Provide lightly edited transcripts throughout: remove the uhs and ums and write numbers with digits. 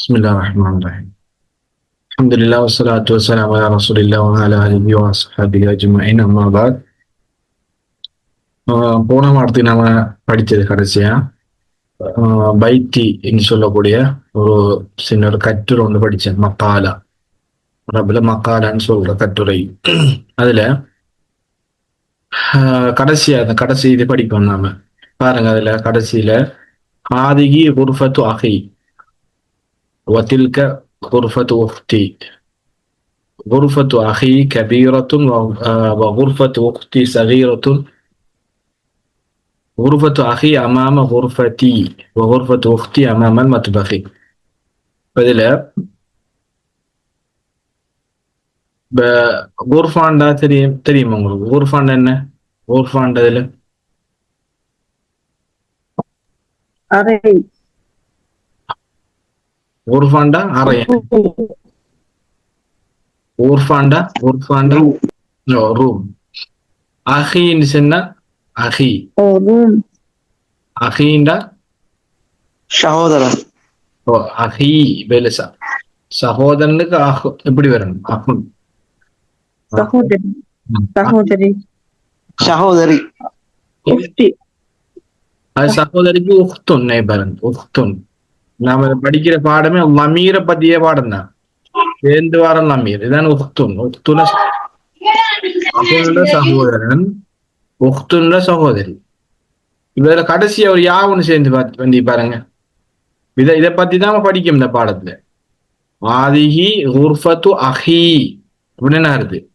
بسم الله الرحمن الرحيم. الحمد لله والصلاة والسلام على رسول الله وعلى آله وصحبه أجمعين. أما بعد, போன வாரத்தை நாம படிச்சது கடைசியா பைத்தி என்று சொல்லக்கூடிய ஒரு சின்ன ஒரு கட்டுரை ஒன்று படிச்சேன். மக்காலா, ரபுல மக்காலான்னு சொல்ற கட்டுரை. அதுல கடைசியா அந்த கடைசி இது படிப்போம் நாம. பாருங்க, அதுல கடைசியில ஹாதிகி குர்ஃபத்து அஹி வதில்க குர்ஃபத்து உஃப்தி غرفة أخي كبيرة وغرفة أختي صغيرة. غرفة أخي أمام غرفتي وغرفة أختي أمام المطبخ. பதில குர்ஃபாண்டா தெரியுமா உங்களுக்கு? குர்ஃபாண்டா என்ன? குர்ஃபாண்டா இதுல குர்ஃபாண்டா அறை. ஊர்ஃபாண்டா ரூம். அஹின்னு சொன்னா அஹி, அஹிண்டா சகோதரன். ஓ அஹி பெலசா சகோதரனுக்கு அஹ் எப்படி வரணும்? அஹுன் சகோதரி, சகோதரி, அது சகோதரிக்கு உஹ்துன் பாருங்க. உஹ்துன் நாம படிக்கிற பாடமே லமீரை பத்திய பாடம் தான். சேர்ந்து வார லமீர் இதான் உஹ்துன். உஹ்துன சகோதரன், உஹ்துன்ற சகோதரி. இதுல கடைசியா ஒரு யாவுன்னு சேர்ந்து வந்து பாருங்க. இதை பத்தி தான் படிக்கும் இந்த பாடத்துல. ஆதிஹி குர்ஃபத்து அஹி அப்படின்னு என்ன அர்த்தம்?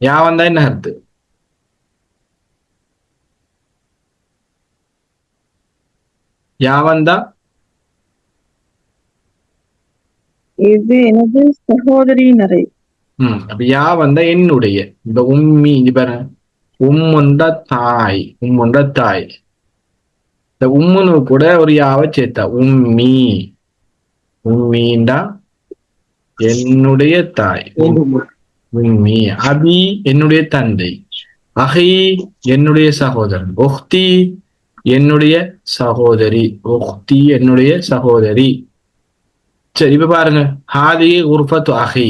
யா வந்தா என்ன அர்த்தம்? யா வந்தா இது எனது சகோதரி நிறை. அப்ப யா வந்தா என்னுடைய. இந்த உம்மி இது பாருங்க, உம்முண்ட தாய், உம்முண்ட தாய். இந்த உம்முன்னு கூட ஒரு யாவை சேர்த்தா உம்மி. உம்மீண்டா என்னுடைய தாய், உம்மி. அபி என்னுடைய தந்தை, அஹி என்னுடைய சகோதரன், உஹ்தி என்னுடைய சகோதரி, உஹ்தி என்னுடைய சகோதரி. சரி, இப்ப பாருங்க, ஹாதி குர்ஃபத்து அஹி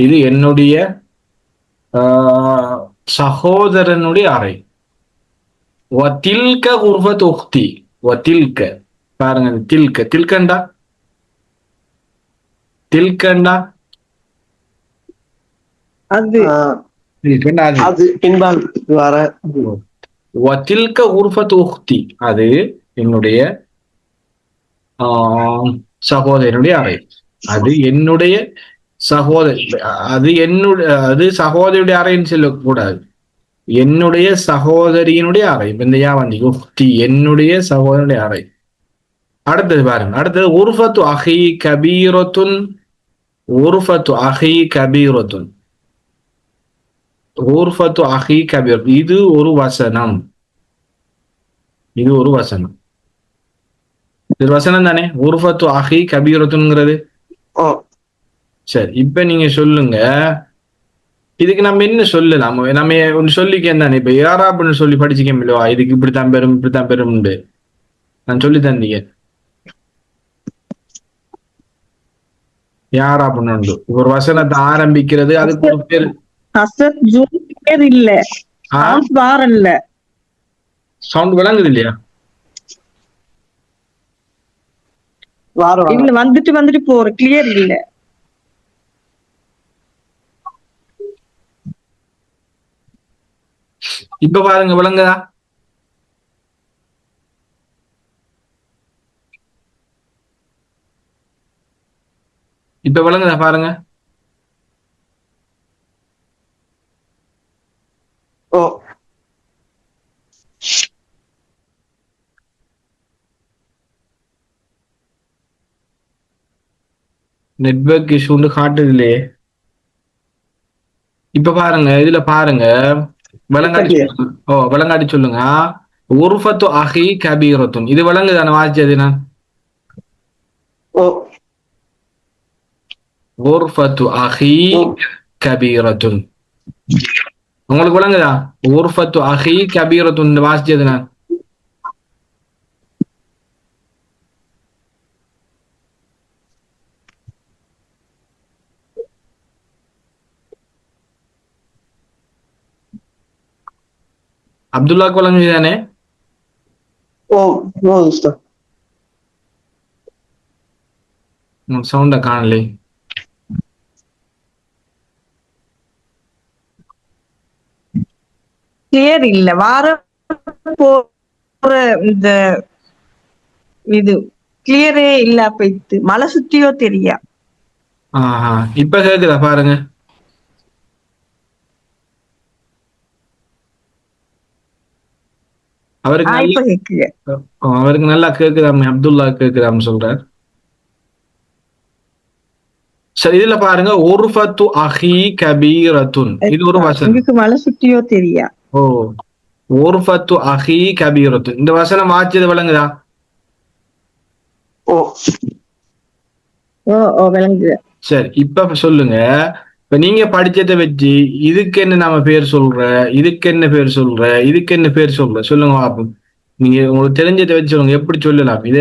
இது என்னுடைய சகோதரனுடைய அறை. வதில்க குர்ஃபத்து உஹ்தி, வதில்க பாருங்க, தில்க தில்கண்டா தில்கண்டா அது அது பின்பால் வர. வதில்க குர்ஃபத்து உஹ்தி அது என்னுடைய சகோதரனுடைய அறை. அது என்னுடைய சகோதரி, அது சகோதரியுடைய அறைன்னு சொல்லக்கூடாது. என்னுடைய சகோதரியினுடைய அறை. இந்த யா வந்து உஹ்தி என்னுடைய சகோதரனுடைய அறை. அடுத்தது பாருங்க, அடுத்தது உர்ஃபத்து அஹி கபீரத்துன். உர்ஃபத்து அஹி கபீரத்துன், உர்ஃபத்து அஹி கபீர். இது ஒரு வசனம். இது ஒரு வசனம். இது வசனம் தானே? உர்ஃபத்து அஹி கபீரத்துன்ங்கிறது. சரி, இப்ப நீங்க சொல்லுங்க, இதுக்கு நம்ம என்ன சொல்லலாம்? நம்ம ஒன்று சொல்லிக்கேன் தானே. இப்ப யாராப்னு சொல்லி படிச்சுக்கேன் இல்லவா? இதுக்கு இப்படித்தான் பெறும், இப்படித்தான் பெறும் நான் சொல்லி தந்தீங்க. யாராப்னு உண்டு. ஒரு வசனத்தை ஆரம்பிக்கிறது, அதுக்கு ஒரு பேர் இல்ல. சவுண்ட் விளங்குது இல்லையா? இல்ல, வந்துட்டு போற கிளியர் இல்ல. இப்ப பாருங்க, விளங்குதா? இப்ப விளங்குதா பாருங்க. நெட்வொர்க் இஷ்யூன்னு காட்டுது இல்லையே. இப்ப பாருங்க, இதுல பாருங்க, விளங்காடி சொல்லுங்க. உர்ஃபத்து அஹி கபீரத்துன், இது விளங்குதான? வாசிச்சது நான். உர்ஃபத்து அஹி கபீரத்துன் உங்களுக்கு விளங்குதா? உர்ஃபத்து அஹி கபீரத்துன் வாசிச்சது நான். அப்துல்லாக்கு வழங்குதானே? ஓ ஓ உஸ்தாத். சவுண்ட காணலே. கிளியர் இல்ல. வார போற இந்த இது கிளியரே இல்ல. போயிட்டு மலை சுத்தியோ தெரியா. ஆஹா, இப்ப கேக்குதா பாருங்க. அவருக்கு நல்ல இப்ப கேக்குங்க. அவருக்கு நல்லா கேக்குதாமே, அப்துல்லா கேக்குதாம் சொல்றார். சரி, இதுல பாருங்க, உர்ஃபத்து அஹி கபீரத்துன், இது ஒரு வசனம். உங்களுக்கு மலை சுத்தியோ தெரியா. ஓ, உர்ஃபத்து அஹி கபீரத்துன், இந்த வசனம் வாச்சது விளங்குதா? ஓ ஓ ஓ விளங்குது. சரி, இப்ப சொல்லுங்க. இப்ப நீங்க படிச்சதை வச்சு இதுக்கு என்ன நாம பேர் சொல்ற, இதுக்கு என்ன பேர் சொல்ற, இதுக்கு என்ன பேர் சொல்ற, சொல்லுங்க பாப்போம். நீங்க உங்களுக்கு தெரிஞ்சதை வச்சு சொல்லுங்க, எப்படி சொல்லலாம் இத.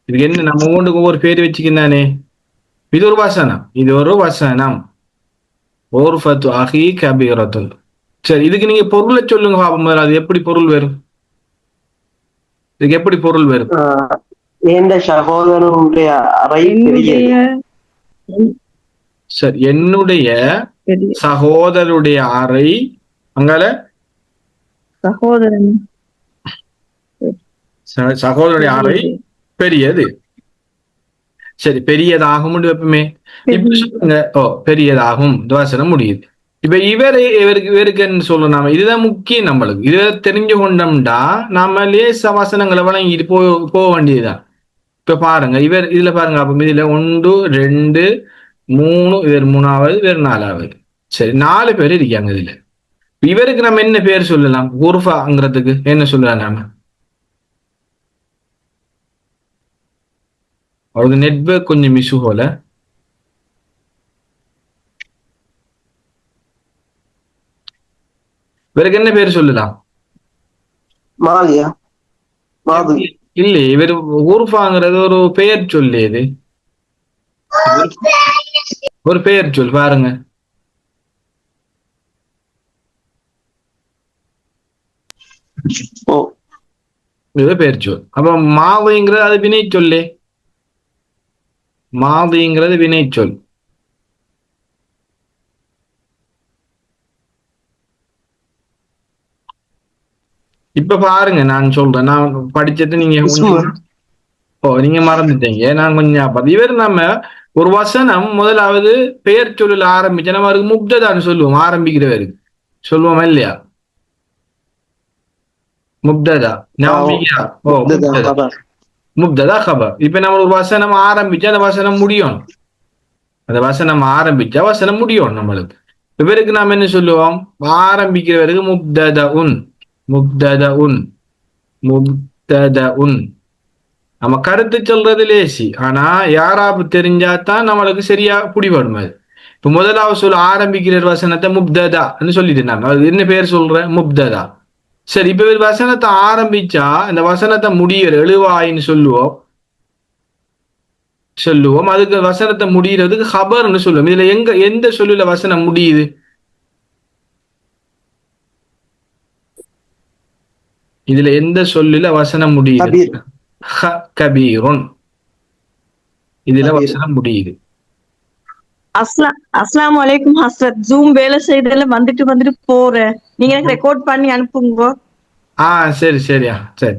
இதுக்கு என்ன நம்ம ஒவ்வொன்றுக்கு ஒவ்வொரு பேர் வச்சுக்கினானே. இது ஒரு வசனம், இது ஒரு வசனம். உர்ஃபத்து அஹி கபீரத்துன். சரி, இதுக்கு நீங்க பொருளை சொல்லுங்க பாப்போம். அது எப்படி பொருள் வரும்? இதுக்கு எப்படி பொருள் வரும்? எந்த சகோதரனுடைய அறை பெரியது. சரி, என்னுடைய சகோதரருடைய அறை அங்கால சகோதரன் சகோதரருடைய அறை பெரியது. சரி, பெரியதாகும் எப்பவுமே. இப்ப சொல்லுங்க. ஓ, பெரியதாகும் வசனம் முடியுது. இப்ப இவருக்கு என்ன சொல்லணும்? இதுதான் முக்கியம் நம்மளுக்கு. இதை தெரிஞ்சு கொண்டோம்டா நாம லேச வசனங்களை வழங்கிட்டு போக வேண்டியதுதான். இப்ப பாருங்க, இதுல பாருங்க. அப்ப இதுல 1 2 3, இவர் 3வது, இவர் 4வது. சரி, 4 பேர் இருக்காங்க இதுல. இவருக்கு நம்ம என்ன பேர் சொல்லலாம்? குர்ஃபாங்கிறதுக்கு என்ன சொல்லலாம் நாம? அவருக்கு நெட்வொர்க் கொஞ்சம் இஷ்யூ போல. இவருக்கு என்ன பேர் சொல்லலாம்? மாலியா மாது இல்ல, இவர் குர்ஃபாங்கிறது ஒரு பெயர் சொல்லு. இது ஒரு பெயர் சொல் பாருங்க. ஓ இது பெயர் சொல். அப்ப மாதுங்கிறது அது வினை சொல்லு. மாதுங்கிறது வினை சொல். இப்ப பாருங்க, நான் சொல்றேன். நான் படிச்சது நீங்க நீங்க மறந்துட்டீங்க. நான் கொஞ்சம் இவர் நம்ம ஒரு வசனம் முதலாவது பெயர் சொல்லல ஆரம்பிச்சா நம்ம அவருக்கு முப்ததான்னு சொல்லுவோம். ஆரம்பிக்கிறவருக்கு சொல்லுவோமா இல்லையா? முப்ததா ஞாபகம். ஓ, முப்ததா கபர். இப்ப நம்ம ஒரு வசனம் ஆரம்பிச்சா அந்த வசனம் முடியும். அந்த வசனம் ஆரம்பிச்சா வசனம் முடியும் நம்மளுக்கு. இவருக்கு நாம என்ன சொல்லுவோம்? ஆரம்பிக்கிறவருக்கு முப்தத உன், முப்தத உன், முப்தத உன். நம்ம கருத்து சொல்றது லேசி. ஆனா யாராப்பு தெரிஞ்சாதான் நம்மளுக்கு சரியா பிடிபடும். அது இப்ப முதலாவது சொல்ல ஆரம்பிக்கிற வசனத்தை முப்ததா சொல்லிட்டு நாம அது என்ன பேர் சொல்ற? முப்ததா. சரி, இப்ப வசனத்தை ஆரம்பிச்சா இந்த வசனத்தை முடிகிற எழுவாயின்னு சொல்லுவோம். அதுக்கு வசனத்தை முடிகிறதுக்கு ஹபர்னு சொல்லுவோம். இதுல எந்த சொல்லுல வசனம் முடியுது? இதுல எந்த சொல்லுல வசனம் முடியுது? கபீருன். இதுல வசனம் முடியுது. அஸ்ஸலாமு அலைக்கும் ஹஸ்ரத். ஜூம் வேலை செய்ததுல வந்துட்டு போறேன். நீங்க எனக்கு ரெக்கார்ட் பண்ணி அனுப்புங்க. சரி சரியா, சரி.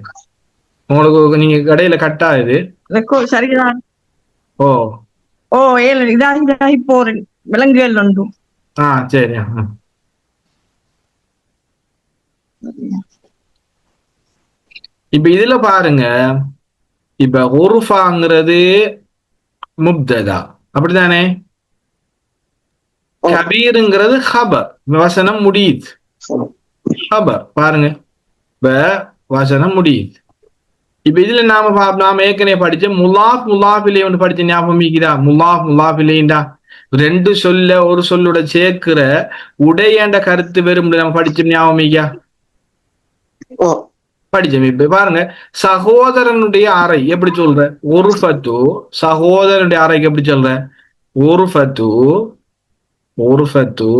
உங்களுக்கு நீங்க கடையில கட் ஆகுது. ரெக்கார்ட் சரிதான். ஓ ஓ இதாகி போறேன். விலங்குகள் ஒன்றும். சரியா. இப்ப இதுல பாருங்க. இப்ப உர்ஃபாங்கிறது முப்ததா, அப்படித்தானே? கபீருங்கிறது ஹபர். வசனம் முடியுது. ஹபர் பாருங்க, இப்ப வசனம் முடியுது. இப்ப இதுல நாம ஏற்கனவே படிச்ச முலாஃப் முலாஃபிலே ஒன்று படிச்ச ஞாபகம் இருக்குதா? முலாஃப் முலாஃபிலேண்டா ரெண்டு சொல்ல ஒரு சொல்லோட சேர்க்கிற உடையாண்ட கருத்து வெறும் நம்ம படிச்ச ஞாபகம் இருக்கா? படிச்சோம். இப்ப பாருங்க, சகோதரனுடைய அறை எப்படி சொல்ற? உர்ஃபத்து. சகோதரனுடைய அறைக்கு எப்படி சொல்ற? உர்ஃபத்து, உர்ஃபத்து,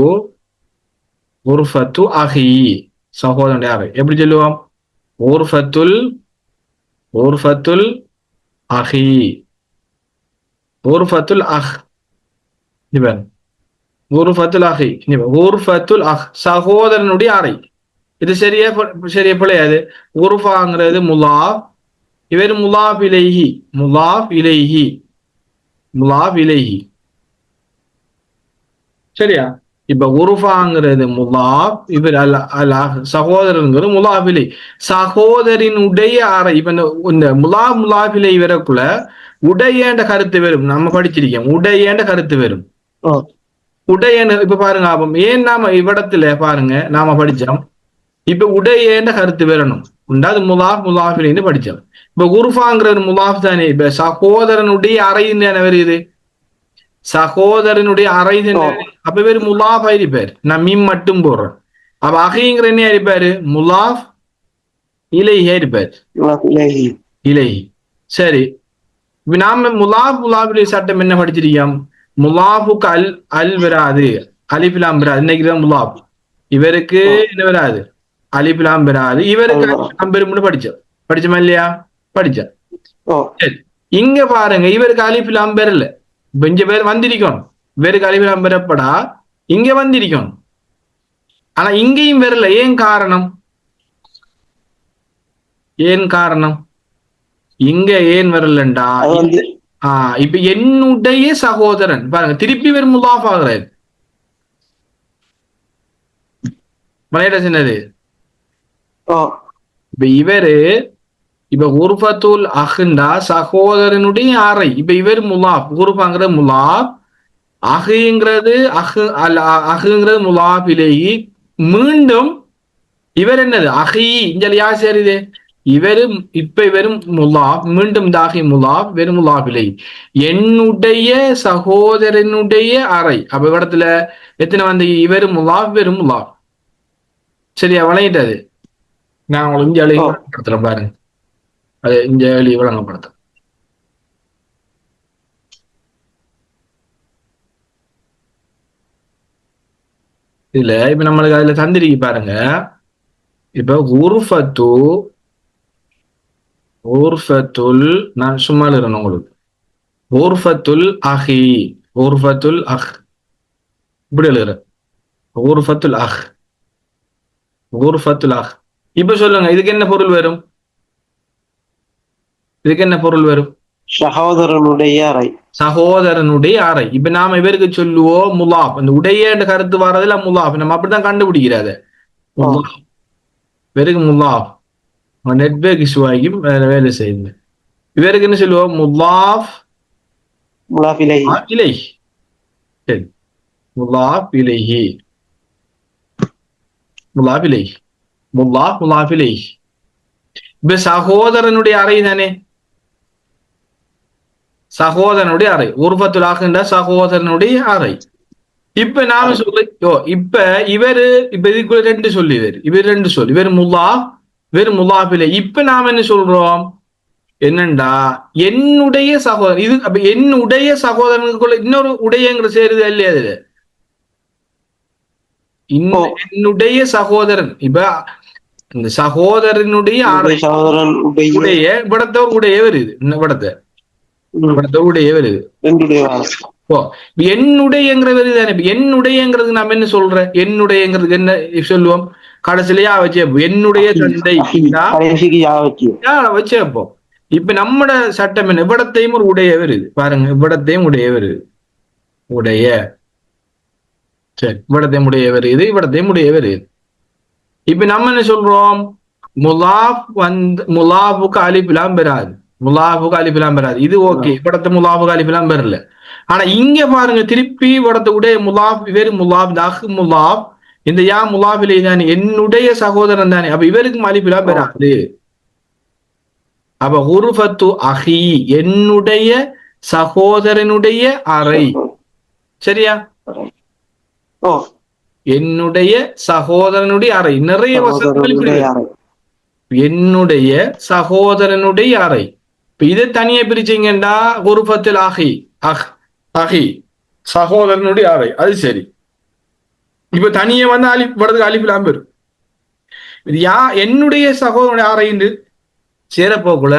உர்ஃபத்து அஹி. சகோதரனுடைய அறை. எப்படி சொல்லுவோம்? ஊர்ஃபத்துல் ஊர்ஃபத்துல் அஹி, ஊர்ஃபத்துல் அஹ். இவன் ஊர்ஃபத்துல் அஹி, ஊர்ஃபத்துல் அஹ், சகோதரனுடைய அறை. இது சரியா சரியா பிள்ளையாது? உருஃபாங்கிறது முலாப், இவர் முலாப் இலைஹி, முலாப் இலைஹி, முலாப் இலைஹி. சரியா? இப்ப உருஃபாங்கிறது முலாப், இவர் அல்ல அல்ல சகோதரனுங்கிறது முலாப் இலை, சகோதரினுடைய அறை. இப்ப இந்த முலாப் முலாப் இலை வரக்குள்ள உடையேண்ட கருத்து வரும். நம்ம படிச்சிருக்கோம், உடையேண்ட கருத்து வரும். உடையன்னு இப்ப பாருங்க, அப்ப ஏன் நாம இவ்விடத்துல பாருங்க நாம படிச்சோம், இப்ப உடையேண்ட கருத்து வரணும் உண்டாது முலாப் முலாப் இலைன்னு படிச்சோம். இப்ப உருஃபாங்கிறது முலாப் தானே. இப்ப சகோதரனுடைய அறைன்னு என்ன வருது? சகோதரனுடைய அறை. அப்ப பேரு முலாப் ஆயிருப்பாரு. நான் மீம் மட்டும் போடுறேன். அப்ப அகைங்கிற என்ன ஆயிருப்பாரு? முலாப் இலைஹி ஆயிருப்பாரு, இலைஹி. சரி, இப்ப நாம முலாப் முலாப் இலை சட்டம் என்ன படிச்சிருக்கோம்? முலாபுக்கு அல் அல் வராது, அலிஃபிலாம் வராது. இன்னைக்கு முலாப் இவருக்கு என்ன வராது? அலிஃபிலாம் வராது. இவருக்கு அலிஃபிலாம் பெரும்னு படிச்சோமா இல்லையா? படிச்சோம். சரி, இங்க பாருங்க இவருக்கு அலிஃபிலாம் பெறல. இப்ப இங்க பேர் வந்திருக்கணும், இவருக்கு அலிஃபிலாம் பெறப்படா இங்க வந்திருக்கணும். ஆனா இங்கேயும் வரல. ஏன் காரணம்? ஏன் காரணம்? இங்க ஏன் வரலண்டா, இப்ப என்னுடைய சகோதரன் பாருங்க திருப்பி வெறும் முலாஃப் ஆகுறாரு. மலையிட சின்னது. இப்ப இவரு இப்ப உருஃபத்துல் அஹ்ண்டா சகோதரனுடைய அறை. இப்ப இவர் முலாப், உருஃபாங்கிறது முலாப், அஹுங்கிறது அஹுங்கிறது முலாப் இலேஹி. மீண்டும் இவர் என்னது? அஹி. இங்க யார் சேருது? இவரும் இப்ப வெறும் முலாப், மீண்டும் தாகி முலாப், வெறும் முலாப் இலேஹி. என்னுடைய சகோதரனுடைய அறை. அப்ப இடத்துல எத்தனை வந்து இவரும் முலாப், வெறும் முலாப். சரியா? வளையிட்டது. நான் உங்களுக்கு இங்க அழகப்படுத்துறேன் பாருங்க, அது இங்க வெளியே வழங்கப்படுத்த. இதுல இப்ப நம்மளுக்கு அதுல தந்திரிக்கு பாருங்க. இப்ப ஊர்ஃபத்துல் நான் சும்மா இருக்கணும் உங்களுக்கு. ஊர்ஃபத்துல் அஹி, ஊர்ஃபத்துல் அஹ் இப்படி எழுதுறேன். ஊர்ஃபத்துல் அஹ், ஊர்ஃபத்துல் அஹ். இப்ப சொல்லுங்க இதுக்கு என்ன பொருள் வரும்? இதுக்கு என்ன பொருள் வரும்? சகோதரனுடைய அறை, சகோதரனுடைய அறை. இப்ப நாம இவருக்கு சொல்லுவோம் முலாப். அந்த உடைய கருத்து வர்றதுல முலாப் நம்ம அப்படித்தான் கண்டுபிடிக்கிறாரு. இவருக்கு முலாப், நெட்வொர்க் இஷ்யூவாகியும் வேலை செய்யுங்க. இவருக்கு என்ன சொல்லுவோம்? முலாப் முலாப் இலைஹி. சரி, முலாப் இலைஹி, முலாப் இலைஹி, முலாப் முலாப் இலைஹி. இப்ப சகோதரனுடைய அறை தானே, சகோதரனுடைய அறை. உருஃபத்துல் அஹ்ண்டா சகோதரனுடைய அறை. இப்ப நாம சொல்ல இப்ப இவரு இப்ப இதுக்குள்ள ரெண்டு சொல்லி இவர் ரெண்டு சொல்லி இவர் முலாப், வேறு முலாப் இலை. இப்ப நாம என்ன சொல்றோம்? என்னண்டா என்னுடைய சகோதரன். இது அப்ப என்னுடைய சகோதரனுக்குள்ள இன்னொரு உடையங்கிற சேருது இல்லையா? அதுல என்னுடைய சகோதரன். இப்ப இந்த சகோதரனுடைய உடைய படத்தை உடைய வருது, படத்தை உடைய வருது. என்னுடையங்கிற வருது தானே. என்னுடையங்கிறது நாம என்ன சொல்ற? என்னுடையங்கிறதுக்கு என்ன சொல்லுவோம்? கடைசிலையா வச்சு என்னுடைய தந்தை வச்சு வைப்போம். இப்ப நம்மட சட்டம் என்ன? இவ்விடத்தையும் ஒரு உடைய வருது பாருங்க, இவ்விடத்தையும் உடைய வருது, உடைய. சரி, இவ்விடத்தையும் உடைய வருது, இவ்விடத்தையும் உடைய வருது. இப்ப நம்ம என்ன சொல்றோம்? முலாப் வந்து முலாபுக்கு அலிஃபிலாம் பெறாது, முலாபுக்கு அலிஃபிலாம் பெறாது. இது ஓகே, இவ்விடத்தை முலாபுக்கு அலிஃபிலாம் பெறல. ஆனா இங்க பாருங்க திருப்பி இவ்விடத்தை உடைய முலாப், வேறு முலாப், அஹ் முலாப், இந்த யா முலாபிலை தானே, என்னுடைய சகோதரன் தானே. அப்ப இவருக்கு அலிஃபிலாம் பெறாது. அப்ப உருஃபத்து அஹி, என்னுடைய சகோதரனுடைய அறை. சரியா? என்னுடைய சகோதரனுடைய அறை. நிறைய வசனங்கள் என்னுடைய சகோதரனுடைய அறை. இப்ப இதை தனியா பிரிச்சீங்கண்டா உருஃபத்துல் அஹி, அஹி சகோதரனுடைய அறை. அது சரி. இப்ப தனியே வந்து அலிஃப் வரதுக்கு அலிஃப் லாம் பெறும். என்னுடைய சகோதரனுடைய யாரைன்னு சேரப்போக்குள்ள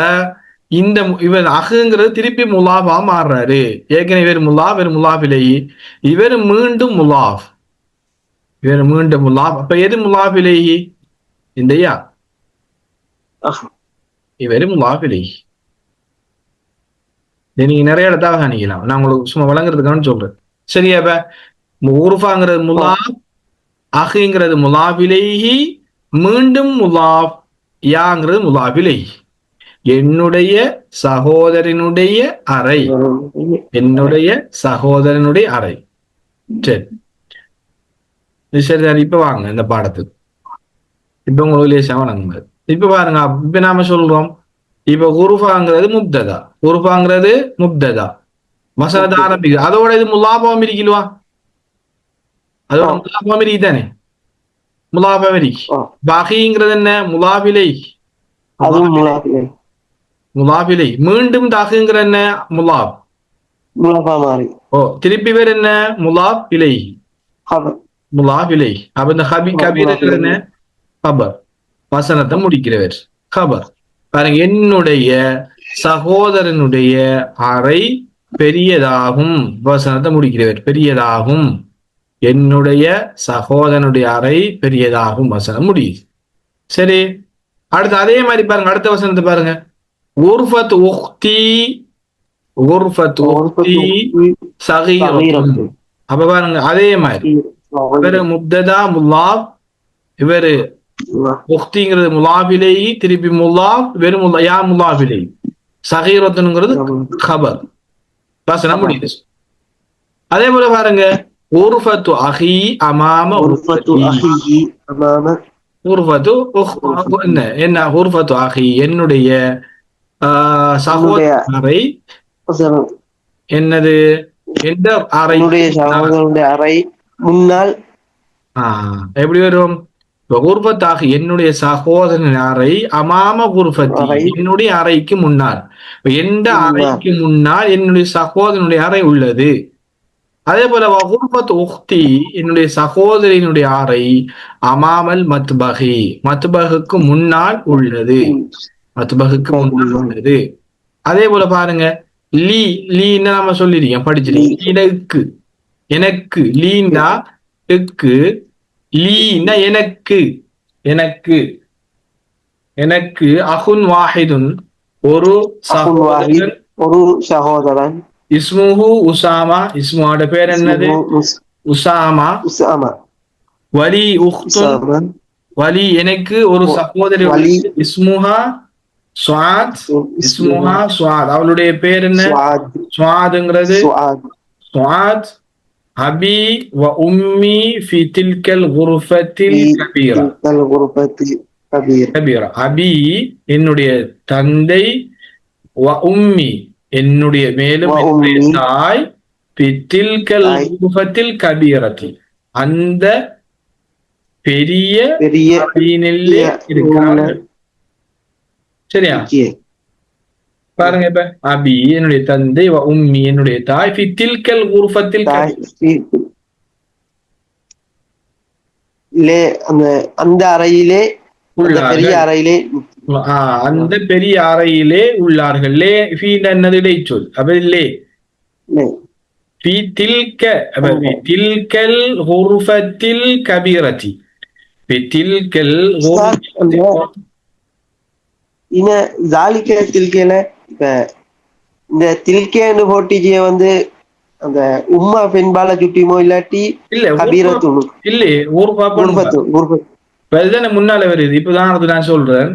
இந்த இவர் அகுங்கிறது திருப்பி முலாஃபா மாறுறாரு. ஏற்கனவே இவர் முலாஃபிலேயி, இவர் மீண்டும் முலாஃப், அப்ப எது முலாஃபிலேயி? இந்தையா இவர் முலாஃபிலேயி. நீங்க நிறைய இடத்தாக காணிக்கலாம், நான் உங்களுக்கு சும்மா வழங்குறதுக்கான சொல்றேன். சரியா? இப்ப உருஃபாங்கிறது முலாஃப், அகுங்கிறது முலாஃபிலேயி, மீண்டும் முலாஃப், யாங்கிறது முலாஃபிலேயி. என்னுடைய சகோதரனுடைய அறை, என்னுடைய சகோதரனுடைய அறை. சரி, இப்ப வாங்க இந்த பாடத்துக்கு. இப்ப உங்களுக்கு லேசா வழங்குங்க. இப்ப பாருங்க, இப்ப நாம சொல்றோம், இப்ப உருஃபாங்கிறது முப்ததா, மசனத் ஆரம்பிக்குது, அதோட இது முலாஃபாவும் இருக்கல்வா, அதோட முலாஃபாவும் இருக்குதானே, முலாஃபாவும் இருக்கு. பாகிங்கிறது என்ன? முலாஃபிலை, முலாஃபிலை. மீண்டும் தாகுங்கிற என்ன? முலாஃப், திருப்பி வேற என்ன? முலாஃப் இலை, முலாஃப் இலை. அப்ப இந்த கபீர் என்ன? கபர், வசனத்தை முடிக்கிறவர் கபர். பாருங்க, என்னுடைய சகோதரனுடைய அறை பெரியதாகும், வசனத்தை முடிக்கிறவர் பெரியதாகும். என்னுடைய சகோதரனுடைய அறை பெரியதாகும், வசனம் முடியுது. சரி, அடுத்து அதே மாதிரி பாருங்க, அடுத்த வசனத்தை பாருங்க. உர்ஃபத் உக்தி, உர்ஃபத் உக்தி சகீரத்துன். அப்ப பாருங்க, அதே மாதிரி இவரு முப்ததா முலாஃப், இவரு உக்திங்கிறது முலாஃபிலேயி, திருப்பி முலாஃப், வெறும் யா முலாஃபிலேயி. சகீரத்துன்ங்கிறது கபர், வசனம் முடியுது. அதே போல பாருங்க, உர்ஃபத்து அஹி அமாம உர்ஃபத்து என்ன? உர்ஃபத்து அஹி என்னுடைய சகோதரரை, என்னது? எந்த அறை? சகோதரனுடைய அறை முன்னால். எப்படி வரும்? உர்ஃபத் அஹி என்னுடைய சகோதரன் அறை, அமாம உர்ஃபத்தி என்னுடைய அறைக்கு முன்னால். எந்த அறைக்கு முன்னால் என்னுடைய சகோதரனுடைய அறை உள்ளது. அதே போல உர்ஃபத் உக்தி என்னுடைய சகோதரியினுடைய அறை, அமாமல் மத்பஹி மத்பஹுக்கு முன்னால் உள்ளது, மத்பஹுக்கு முன்னால் உள்ளது. அதே போல பாருங்க, லீ, லீன்னா நம்ம சொல்லிருக்கோம், படிச்சிருக்கோம். எனக்கு, எனக்கு, லீன்னா எக்கு, லீன்னா எனக்கு, எனக்கு, எனக்கு. அஹுன் வாஹிதுன் ஒரு சகோதரன், ஒரு சகோதரன். இஸ்முஹு உசாமா, இஸ்முவோட பேர் என்னது? உசாமா. வலி உக்துன், வலி எனக்கு ஒரு சகோதரி, இஸ்முஹா ஸ்வாத், இஸ்முஹா ஸ்வாத், அவளுடைய பேர் என்ன? ஸ்வாத்ங்கிறது ஸ்வாத். அபி வ உம்மி ஃபி தில்கல் குர்ஃபத்தில் கபீரா, கபீரா. அபி என்னுடைய தந்தை, வ உம்மி என்னுடைய மேலும் என்னுடைய தாய், தில்கல் குர்ஃபத்தில் கபீரத்தில் அந்த பெரிய இருக்கிறார்கள். சரியா? பாருங்க, இப்ப அபி என்னுடைய தந்தை, வ உம்மி என்னுடைய தாய், ஃபி தில்கல் குர்ஃபத்தில் அந்த அறையிலே, பெரிய அறையிலே, அந்த பெரிய அறையிலே உள்ளார்கள். லே என்னது? இடைச்சொல். அப்ப லே ஃபி தில்க, தில்கல் குர்ஃபத்தில் கபீரத்தி, ஃபி தில்கல் தில்கேல. இப்ப இந்த தில்கேன்னு போட்டிஜிய வந்து அந்த உம்மா பெண்பால சுட்டிமோ இல்லாட்டி கபீரத்து இல்ல முன்னால வருது. இப்பதான் அது நான் சொல்றேன்.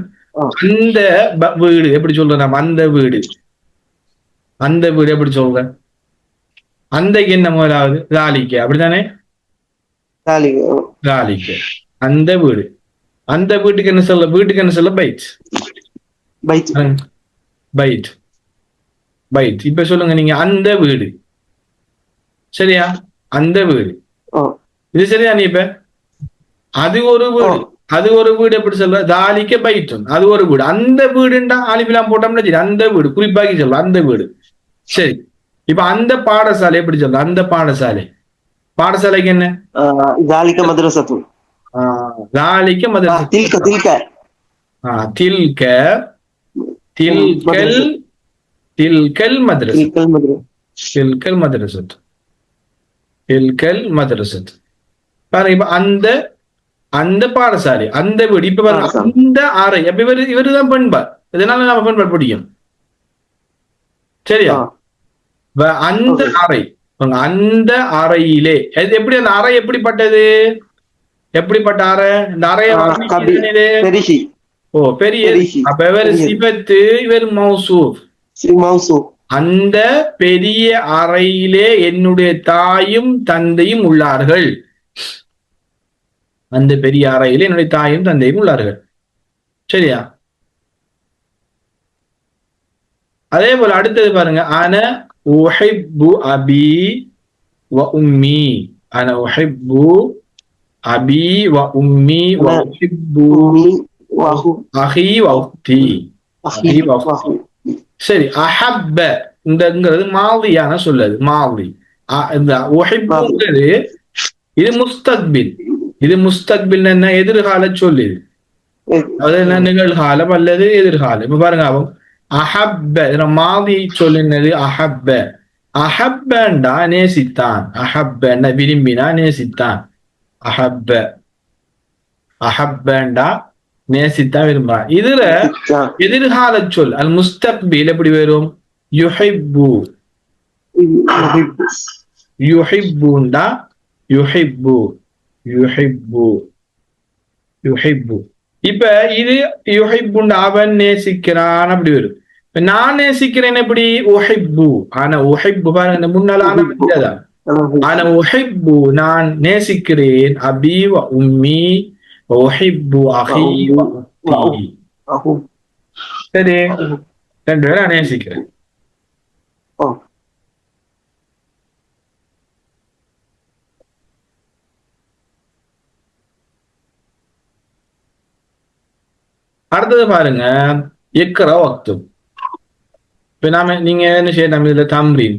அந்த வீடு எப்படி சொல்றேன்? அந்த வீடு, அந்த வீடு எப்படி சொல்றேன்? அந்தைக்கு என்ன முதலாவது? தாலிக்க, அப்படித்தானே? தாலிக்க, அந்த வீடு. அந்த வீட்டுக்கு என்ன சொல்ல? வீட்டுக்கு என்ன சொல்ல? Byte, byte, byte. இப்ப சொல்லுங்க நீங்க, அந்த வீடு. சரியா? அந்த வீடு, இது சரியா? நீ இப்ப அது ஒரு வீடு, அது ஒரு வீடு எப்படி சொல்ற? தாலிக்க பைட்டும், அது ஒரு வீடு. அந்த வீடுண்டா ஆலிபிலாம் போட்டோம்னா சரி, அந்த வீடு குறிப்பாக்கி சொல்ல, அந்த வீடு. சரி, இப்ப அந்த பாடசாலை எப்படி சொல்ற? அந்த பாடசாலை, பாடசாலைக்கு என்ன? தாலிக்க மதரசத்து. ذلك مدرسة تلك تلك تلك تلك المدرسة تلك المدرسة تلك المدرسة பாருங்க இப்ப அந்த அந்த பாடசாலை அந்த வீடு இப்ப பாருங்க அந்த அறை அப்ப இவருதான் பெண்பார், இதனால நம்ம பெண்பார் பிடிக்கும். சரியா? அந்த அறை அந்த அறையிலே எப்படி அந்த அறை எப்படிப்பட்டது? எப்படிப்பட்ட அறை? இந்த அறையை பெரிய. அப்ப இவர் சிபத்து, இவர் மௌசூப். அந்த பெரிய அறையிலே என்னுடைய தாயும் தந்தையும் உள்ளார்கள். அந்த பெரிய அறையிலே என்னுடைய தாயும் தந்தையும் உள்ளார்கள். சரியா? அதே போல அடுத்தது பாருங்க, அன உஹிப்பு அபி வ உம்மி. அன உஹிப்பு அபி வ உம்மி வ உஹிப்பு அஹி வ உக்தி. சரி, அஹப்ப இங்கிறது மாலியான சொல்லுது. மாலி இந்த உஹிப்புங்கிறது இது முஸ்தக்பில். இது முஸ்தக்பில் என்ன? எதிர்கால சொல்லுது. அது என்ன? நிகழ்காலம் அல்லது எதிர்காலம். இப்ப பாருங்க, அவன் அஹப்ப மாதி சொல்லினது அஹப்ப. அஹப்பண்டா நேசித்தான். அஹப்ப விரும்பினா நேசித்தான். அஹப்ப அஹப்பண்டா நேசித்தான் விரும்புறான். இதுல எதிர்கால சொல் அல் முஸ்தக்பில் எப்படி வரும்? யுஹிப்பு. யுஹிப்புண்டா யுஹிப்பு யுஹிப்பு யுஹிப்பு. இப்ப இது யுஹிப்புண்டா அவன் நேசிக்கிறான் அப்படி வரும். இப்ப நான் நேசிக்கிறேன் எப்படி? உஹிப்பு. ஆனா உஹிப்பு பாருங்க முன்னாலான ஆனா உஹிப்பு நான் நேசிக்கிறேன். அபி வ உம்மி உஹிப்பு அஹி வ உக்தி. சரி, ரெண்டு பேரும் நான் நேசிக்கிறேன். அடுத்தது பாருங்க, இக்ர வக்து. இப்ப நாம நீங்க என்ன செய்யணும்? இதுல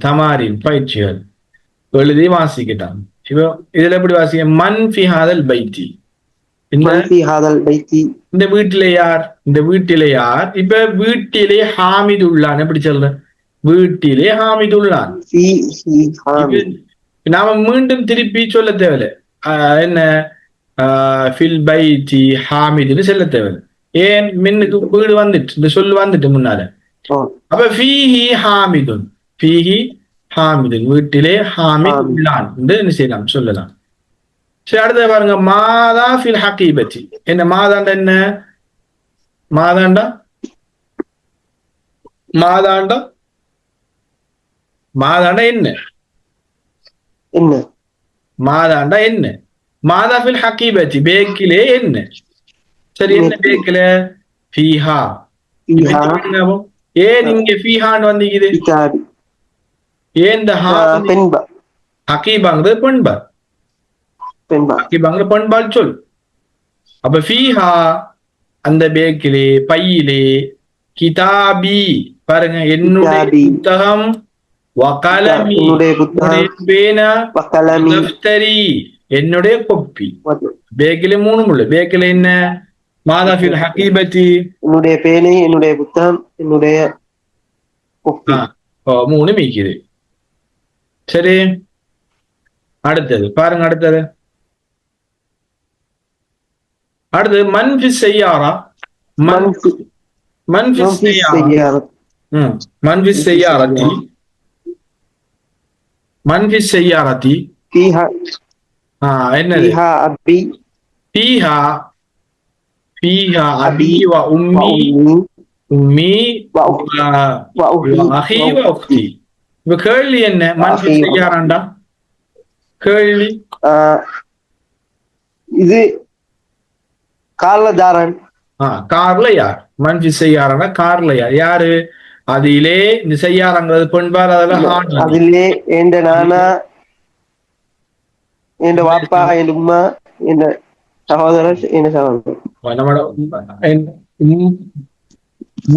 தமாரின் பயிற்சிகள் எழுதி வாசிக்கிட்டான். இப்போ இதுல எப்படி வாசிக்க? மன் ஃபி ஹாதல் பைத்தி. இந்த வீட்டிலே யார்? இந்த வீட்டிலே யார்? இப்ப வீட்டிலே ஹாமிது உள்ளான். எப்படி சொல்ற? வீட்டிலே ஹாமிது உள்ளான். நாம மீண்டும் திருப்பி சொல்ல தேவையில்லை. என்ன? ஃபில் பைத்தி ஹாமிதுன்னு சொல்ல தேவையில்லை. ஏன்? மின்னுக்கு வீடு வந்துட்டு இந்த சொல்லு வந்துட்டு முன்னால. அப்ப ஃபீஹி ஹாமிதுன். ஃபீஹி ஹாமிதுன், வீட்டிலே ஹாமித் உள்ளான் என்று என்ன செய்யலாம்? சொல்லலாம். சரி, அடுத்த பாருங்க, மாதா ஃபில் ஹகீபத்தி. என்ன மாதாண்டா? என்ன மாதாண்டா? மாதாண்டா மாதாண்டா என்ன? என்ன மாதாண்டா என்ன? மாதா ஃபில் ஹகீபத்தி பேக்கிலே என்ன? சரி, என்ன பேக்கில? ஃபீஹா. ஏன் இங்க ஃபீஹான்னு வந்தீங்க? ஏன் இந்த ஹகீபாங்கிறது பெண்பா? ஹகீபாங்கிற பெண்பால் சொல். அப்ப ஃபீஹா அந்த பேக்கிலே பையிலே கிதாபி பாருங்க என்னுடைய புத்தகம், வகலமி என்னுடைய பேனா, தஃப்தரி என்னுடைய கொப்பி. பேக்கிலே மூணும் உள்ள. பேக்கில என்ன? மாதா ஃபில் ஹகீபத்தி என்னுடைய பேனை, என்னுடைய புத்தகம், என்னுடைய கொப்பி. மூணு மீக்குது. சரி, அடுத்தது பாருங்க. அடுத்தது மன்ஃபி செய்யாரா. மன்ஃபி செய்யாரா. மன்ஃபி செய்யாரத்தி. மன்ஃபி செய்யாரத்தி என்னது? ஃபீஹா ஃபீஹா அபி வ உம்மி உம்மி வ அஹி வ உக்தி. இப்ப கேள்வி என்ன? மன்ஃபி செய்யாராண்டா கேள்வி. இது கார்ல ஜாரன். கார்ல யார்? மன்ஃபி செய்யாரா கார்ல யார்? யாரு? அதிலே இந்த செய்யாரங்கிறது பெண்பார். அதெல்லாம் அதிலே எந்த நானா, எந்த வாப்பா, எந்த உம்மா, எந்த சகோதரர், என்ன சகோதரர். நம்மளோட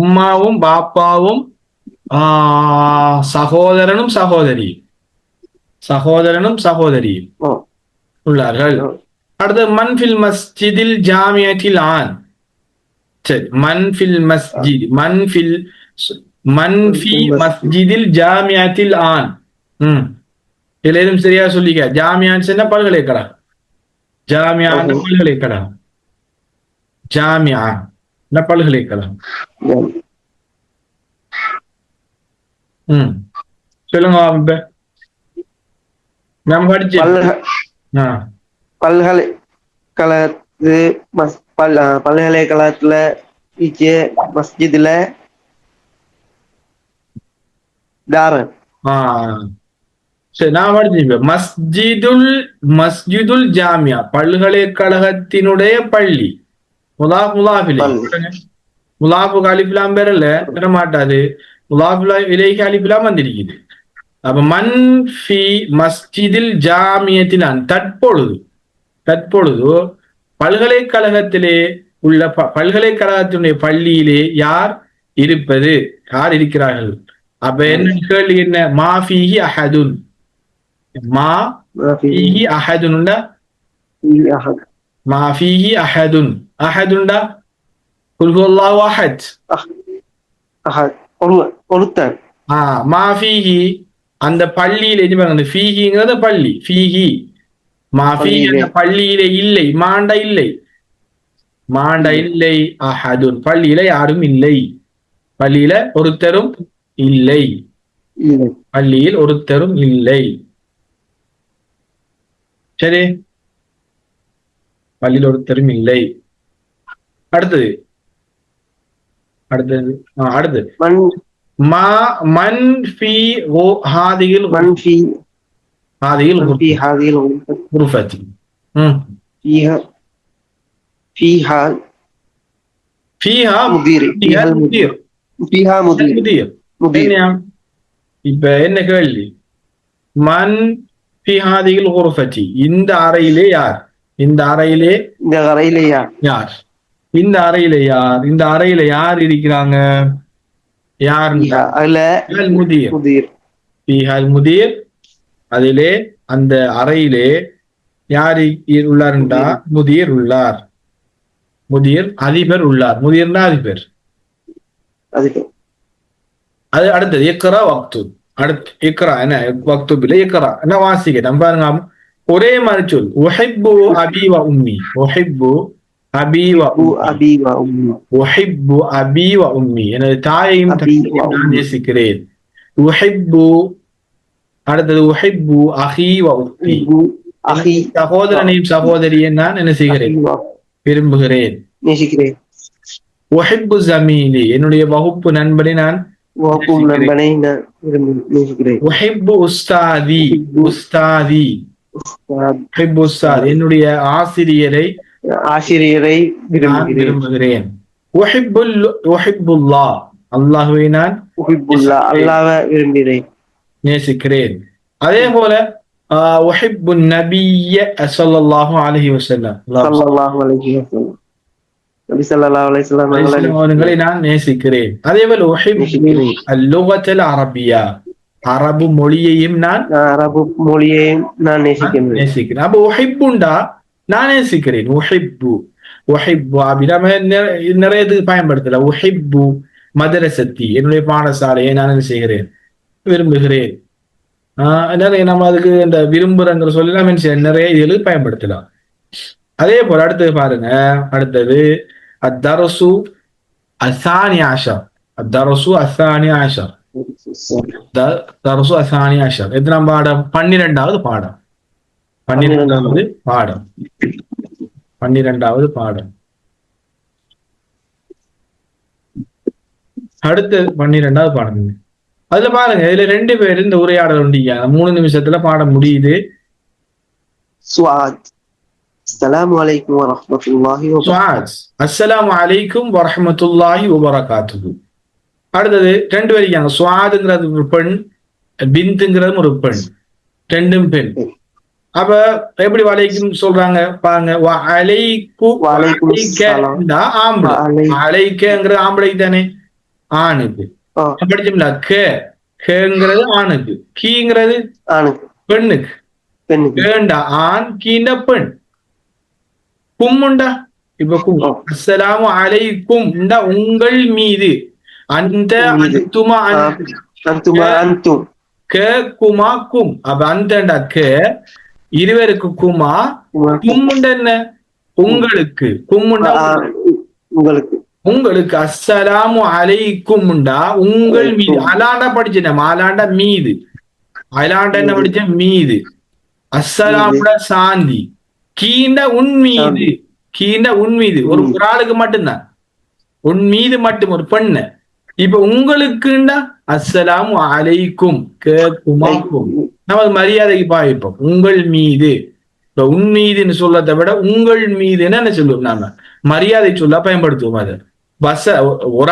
உம்மாவும் பாப்பாவும் சகோதரனும் சகோதரியும் உள்ளார்கள். அடுத்து மன்ஃபில் மஸ்ஜிதில் ஜாமியத்தில் ஆன். சரி, மன்ஃபில் மஸ்ஜித் மன்ஃபி மஸ்ஜிதில் ஜாமியத்தில் ஆன். இதுல எதுவும் சரியா சொல்லிக்க. ஜாமியான்னு சொன்னா பல்கலைக்கழகம். ஜாமியான்னு பல்கலைக்கழகம். ஜாமியா பல்கலைக்கழகம். சொல்லுங்க. நம்ம படிச்சு பல்கலைக்கழகத்துல மஸ்ஜிதுல தாரன். சரி, நான் படிச்சிருப்பேன். மஸ்ஜிதுல் ஜாமியா பல்கலைக்கழகத்தினுடைய பள்ளி. முலாஃபு அலிஃப்லாம் பெறல, பெற மாட்டாது. முலாஃபு இலைஹி அலிஃப்லாம் வந்திருக்குது. அப்ப மன்ஃபி மஸ்ஜிதில் ஜாமியத்திலான் தற்பொழுது பல்கலைக்கழகத்திலே உள்ள பல்கலைக்கழகத்தினுடைய பள்ளியிலே யார் இருக்கிறார்கள்? அப்ப என்ன கேள்வி? என்ன? மாஃபிஹி அஹதுன். மாஃபிஹி அஹதுன்டா மாஃபிஹி அஹதுன். அஹதுன்டா குல் ஹுவல்லாஹு அஹத். ஒருத்தன். மாஃபிஹி அந்த பள்ளியில அந்த ஃபீஹிங்கிறத பள்ளி. ஃபீஹி மாஃபி அந்த பள்ளியிலே இல்லை. மாண்ட இல்லை. அஹதுன் பள்ளியில யாரும் இல்லை. பள்ளியில ஒருத்தரும் இல்லை. பள்ளியில் ஒருத்தரும் இல்லை. சரி, பள்ளியில் ஒருத்தரும் இல்லை. அடுத்தது மன்ஃபி ஹாதியில் குர்ஃபத்தி. فيها مدير. இப்ப என்ன கேள்வி? மன் ஃபி ஹாதிஹில் குர்ஃபத்தி, இந்த அறையிலே யார்? இந்த அறையிலே யார்? இந்த அறையில யார் இருக்கிறாங்க? யார்? முதீர். அதிலே அந்த அறையிலே யார் உள்ளார்ண்டா முதீர் உள்ளார். முதீர் அதிபர் உள்ளார். முதீர்னா அதிபர். அது அடுத்தது இக்ரா வக்துப். அடுத்து இக்ரா என்ன வக்துப் இல்ல, இக்ரா என்ன வாசிக்க. நம்ம பாருங்க, ஒரே மாதிரி சொல். உஹிப்பு அபி வ உம்மி. உஹிப்பு அபி வ உம்மி. எனது தாயையும் நான் நேசிக்கிறேன். உஹிப்பு. அடுத்தது உஹிப்பு அஹி வ உம்மி. சகோதரனையும் சகோதரியை நான் என்ன செய்கிறேன்? விரும்புகிறேன், நேசிக்கிறேன். உஹிப்பு ஜமீலி, என்னுடைய வகுப்பு நண்பனை நான் உஹிப்பு உஸ்தாதி. உஹிப்பு உஸ்தாத், என்னுடைய ஆசிரியரை விரும்புகிறேன். உஹிப்புல்லாஹ், அல்லாஹ்வை நான் விரும்புகிறேன், நேசிக்கிறேன். அதே போல உஹிப்பு நபிய்ய ஸல்லல்லாஹு அலைஹி வஸல்லம், அவர்களை நான் நேசிக்கிறேன். அதே போல உஹிப்பு அல்-லுகத்தல் அரபியா, அரபு மொழியையும் நான் நேசிக்கிறேன். அப்ப உஹிப்புண்டா நான் நேசிக்கிறேன். உஹிப்பு அப்படின்னா நிறைய இதுக்கு பயன்படுத்தல. உஹிப்பு மதரசத்தி, என்னுடைய பாடசாலையை நான் என்ன செய்கிறேன்? விரும்புகிறேன். நம்ம அதுக்கு இந்த விரும்புறங்கிற சொல்லி நம்ம நிறைய இதுகளுக்கு பயன்படுத்தலாம். அதே போல அடுத்தது பாருங்க. அடுத்தது அத்தரசு அசானி ஆஷர். அத்தரசு அசானி ஆஷர். தரசு அசானி ஆஷர் எத்தனாம் பாடம்? 12வது பாடம். 12வது பாடம். 12வது பாடம். அடுத்து 12வது பாடம். அதுல பாருங்க, இதுல 2 பேர் இந்த உரையாடல் உண்டிங்க. 3 நிமிஷத்துல பாடம் முடியுது. அஸ்ஸலாமு அலைக்கும் வரஹ்மத்துல்லாஹி வபரகாத்துஹு. அடுத்தது 2 பேர் இருக்காங்க. சுவாதுங்கிறது ஒரு பெண், பிந்துங்கிறது ஒரு பெண், 2ம் பெண். அப்ப எப்படி வலைக்கும் சொல்றாங்க பாருங்க. அலைக்கங்கிறது ஆம்பளைக்கு தானே, ஆணுக்கு. படிச்சோம்ல, கேங்கிறது ஆணுக்கு, கீங்கிறது பெண்ணுக்கு. கேண்டா ஆண், கீண்ட பெண். கும்முண்டா இப்ப கும் அஸ்ஸலாமு அலைக்கும் உங்கள் மீது அந்த அந்துமா அந்தும் க குமா கும் அப்ப அந்தண்டா க இருவருக்கு குமா கும்முண்ட என்ன உங்களுக்கு கும்முண்டா உங்களுக்கு உங்களுக்கு அஸ்ஸலாமு அலைக்கும்டா உங்கள் மீது அலாண்டா படிச்சேன் அலாண்டா மீது அலாண்டா என்ன படிச்சேன் மீது அஸ்ஸலாமுட சாந்தி கீண்ட உன் மீது கீண்ட உன் மீது ஒரு ஆளுக்கு மட்டும்தான் உன் மீது மட்டும் ஒரு பெண்ணு இப்ப உங்களுக்குண்டா அஸ்ஸலாமு அலைக்கும் கேக்குமாக்கும் நமது மரியாதைக்கு பாவிப்போம் உங்கள் மீது இப்ப உன் மீதுன்னு சொல்லத்தை விட உங்கள் மீதுன்னு என்ன சொல்லுவோம் நாம மரியாதை சொல்ல பயன்படுத்துவோம் அதை ஒரு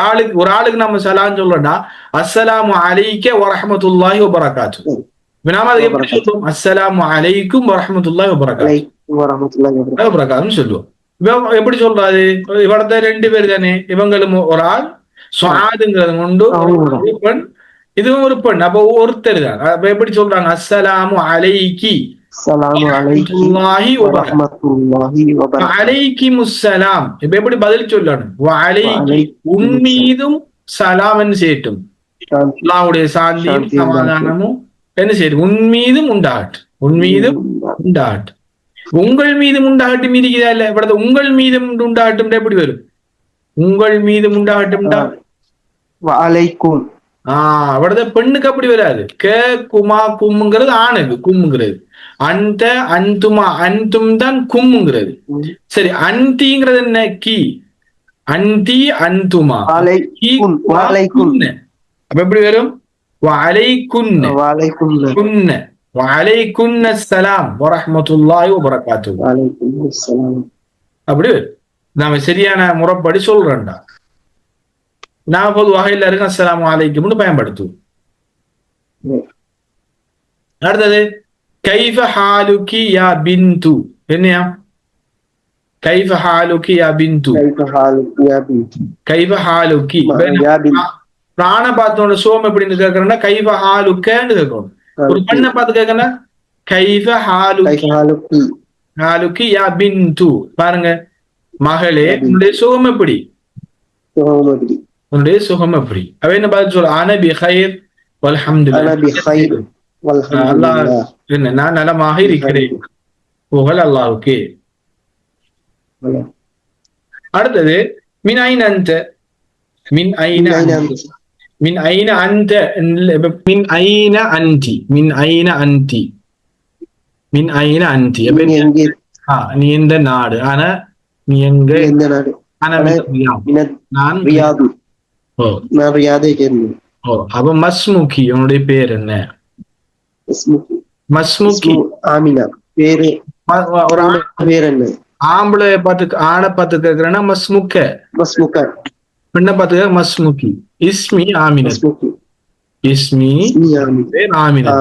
ஆளுக்கு நம்ம சலாம் சொல்லணும்னா அஸ்ஸலாமு அலைக்க வரஹ்மத்துல்லாஹி வபரகாத்து நாம அதை எப்படி சொல்லுவோம் அஸ்ஸலாமு அலைக்கும் வரஹ்மத்துல்லாஹி வபரகாத்துன்னு சொல்லுவோம் எப்படி சொல்றாரு இவடத்த 2 பேர் தானே இவங்களும் ஒரு ஆள் சுஆதுங்கிறது கொண்டு பெண் இதுவும் ஒரு பெண் அப்ப ஒருத்தர் தான் அப்ப எப்படி சொல்றாங்க அஸ்ஸலாமு அலைக்கி அலைக்கிமுஸ்ஸலாம் இப்ப எப்படி பதில் சொல்லணும் உன் மீதும் சலாம் சேட்டும் அல்லாஹ்வுடைய சாந்தியும் சமாதானமும் என்ன செய்யும் உன் மீதும் உண்டாகட்டும் உன் மீதும் உண்டாகட்டும் உங்கள் மீதும் உண்டாகட்டும் இருக்கிறதா இல்ல இப்ப உங்கள் மீதும் உண்டாகட்டும் எப்படி வரும் உங்கள் மீதும் உண்டாகட்டும் அவ்வளவு பெண்ணுக்கு அப்படி வராது கே குமா கும்முங்கிறது ஆணுக்கு கும்முங்கிறது அந்த அந்துமா அந்தும் தான் கும்முங்கிறது சரி அந்திங்கிறது என்ன கி அந்தி அந்துமா அப்ப எப்படி வரும் வஅலைக்குன்ன ஸலாம் வரஹ்மத்துல்லாஹி வபரகாத்துஹு அப்படி நாம சரியான முறைப்படி சொல்றோம்டா நாம பொதுவாக எல்லாருக்கும் அஸ்ஸலாமு அலைக்கும்னு பயன்படுத்துவோம் அடுத்தது கைஃப ஹாலுகி யா பின்து என்னையா கைஃப ஹாலுகி யா பின்து கைஃப ஹாலுகி பிராண பார்த்தோட சோம் எப்படின்னு கேட்கறேன்னா கைஃப ஹாலுக்கன்னு கேட்கணும் ஒரு பெண்ணை பார்த்து கேட்கறேன்னா கைஃப ஹாலுகி யா பின்து பாருங்க மகளே உன்னுடைய சுகம் எப்படி உன்னுடைய சுகம் எப்படி அவ என்ன பார்த்து சொல்ல அன பி கைர் வல்ஹம்துலில்லாஹ் அல்லாஹ் என்ன நான் நலமாக இருக்கிறேன் புகழ் அல்லாஹ்வுக்கே அடுத்தது மின் ஐன அன்த மின் ஐன மின் ஐன அன்த மின் ஐன அன்தி மின் ஐன அன்தி மின் ஐன அன்தி நீ எந்த நாடு ஆனா நீ எங்க நாடு நான் ரியாது நான் ரியாதை சேர்ந்தேன் அப்ப மஸ்முகி உன்னுடைய பேர் என்ன மஸ்முகி ஆமினா பேரு ஒரு பேர் என்ன ஆம்பளை பார்த்து ஆணை பார்த்து கேட்கிறேன்னா மஸ்முக்க பெண்ணை பார்த்து மஸ்முகி இஸ்மி ஆமினா இஸ்மி ஆமினா